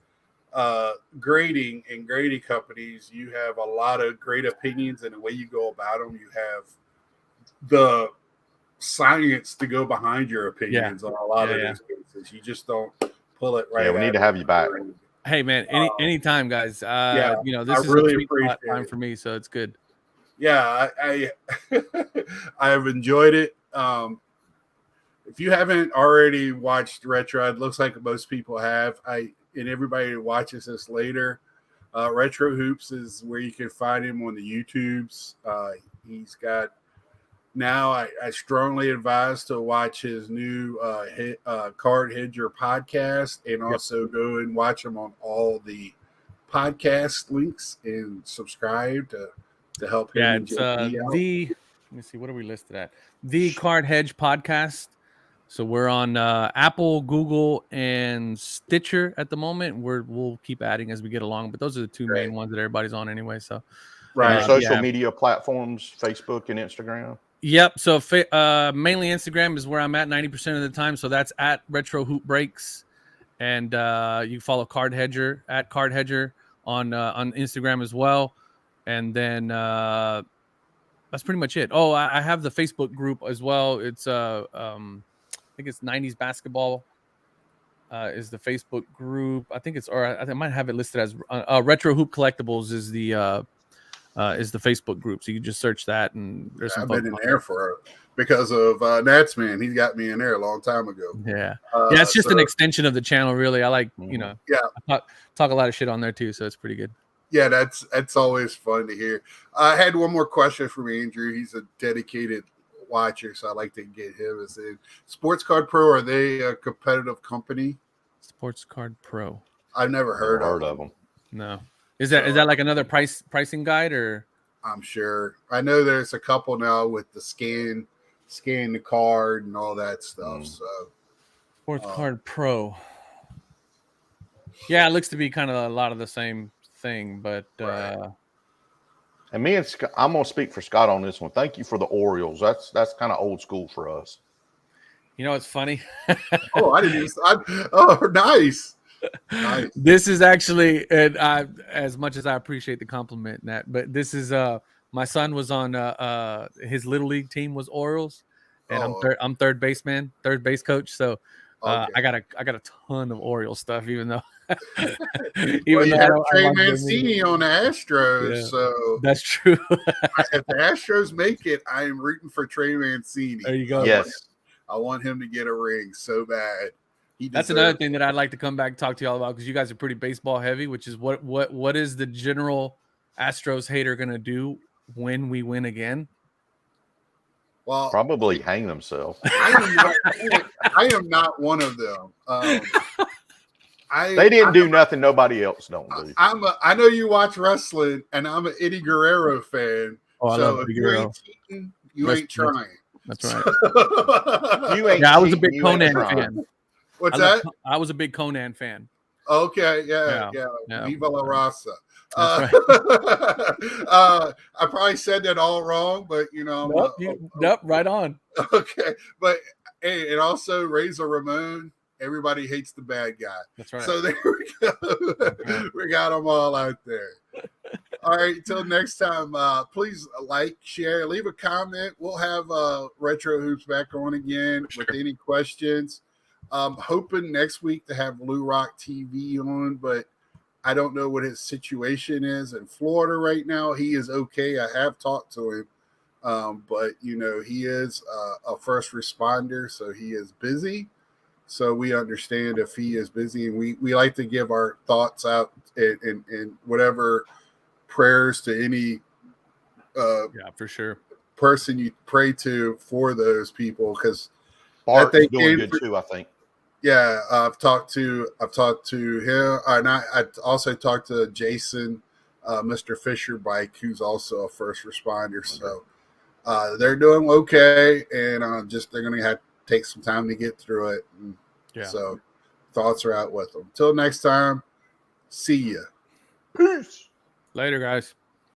grading and grading companies. You have a lot of great opinions, and the way you go about them, you have the science to go behind your opinions on a lot of these cases. You just don't pull it right. Yeah, we need to have you back. Hey man, anytime, guys. This I is really a appreciate time for me, so it's good. Yeah, I have enjoyed it. If you haven't already watched Retro, it looks like most people have. And everybody who watches this later, Retro Hoops is where you can find him on the YouTubes. He's got now. I strongly advise to watch his new Card Hedger podcast, and also go and watch him on all the podcast links and subscribe to help him. Yeah, it's let me see, what are we listed at? The Card Hedge Podcast. So we're on Apple, Google, and Stitcher at the moment. We'll keep adding as we get along, but those are the two main ones that everybody's on anyway. So right, social media platforms, Facebook and Instagram. Yep. So mainly Instagram is where I'm at 90% of the time. So that's at Retro Hoop Breaks, and you follow Card Hedger at Card Hedger on Instagram as well. And then that's pretty much it. Oh, I have the Facebook group as well. It's I think it's 90s basketball is the Facebook group. I think I might have it listed as Retro Hoop Collectibles is the Facebook group. So you just search that, and there's some. I've been in there because of Natsman. He got me in there a long time ago. Yeah, it's just an extension of the channel, really. I like I talk a lot of shit on there too, so it's pretty good. Yeah, that's always fun to hear. I had one more question from Andrew. He's a dedicated watcher, so I'd like to get him. Is it Sports Card Pro? Are they a competitive company? Sports Card Pro. I've never heard of them. No. Is that like another pricing guide or? I'm sure. I know there's a couple now with the scan the card and all that stuff. So Sports Card Pro. Yeah, it looks to be kind of a lot of the same thing, but Right. And me and Scott, I'm gonna speak for Scott on this one. Thank you for the Orioles. That's kind of old school for us. you know it's funny. oh, I didn't even. Oh, nice. Nice. This is actually, and I, as much as I appreciate the compliment, Nat, but this is my son was on his little league team was Orioles, and I'm third base coach. So Okay. I got a ton of Orioles stuff, even though you have Trey Mancini on the Astros, Yeah, so that's true. if the Astros make it, I am rooting for Trey Mancini. There you go. Yes. I want him to get a ring so bad. That's another thing that I'd like to come back and talk to y'all about, because you guys are pretty baseball heavy, which is what is the general Astros hater gonna do when we win again? Well, Probably hang themselves. I am not one of them. They didn't do nothing nobody else don't do. I know you watch wrestling, and I'm an Eddie Guerrero fan. Oh, I so love if Eddie you Guerrero. ain't cheating, you ain't trying. That's right. You ain't Yeah, I was a cheating, big you ain't Conan trying. fan. What's that? I was a big Conan fan. Okay, yeah. Viva la raza. That's I probably said that all wrong, but Nope, right on. okay. But hey, and also Razor Ramon. Everybody hates the bad guy. That's right. So there we go. We got them all out there. All right. Until next time, please like, share, leave a comment. We'll have Retro Hoops back on again with any questions. Hoping next week to have Blue Rock TV on, but I don't know what his situation is in Florida right now. He is okay. I have talked to him, but he is a first responder, so he is busy. So we understand if he is busy, and we like to give our thoughts out and whatever prayers to any for sure person you pray to for those people, because Bart's doing good too, I think. Yeah, I've talked to him, and I also talked to Jason, Mr. Fisher Bike, who's also a first responder. So they're doing okay, and they're going to have to take some time to get through it. And so thoughts are out with them. Till next time, see ya. Peace. Later, guys.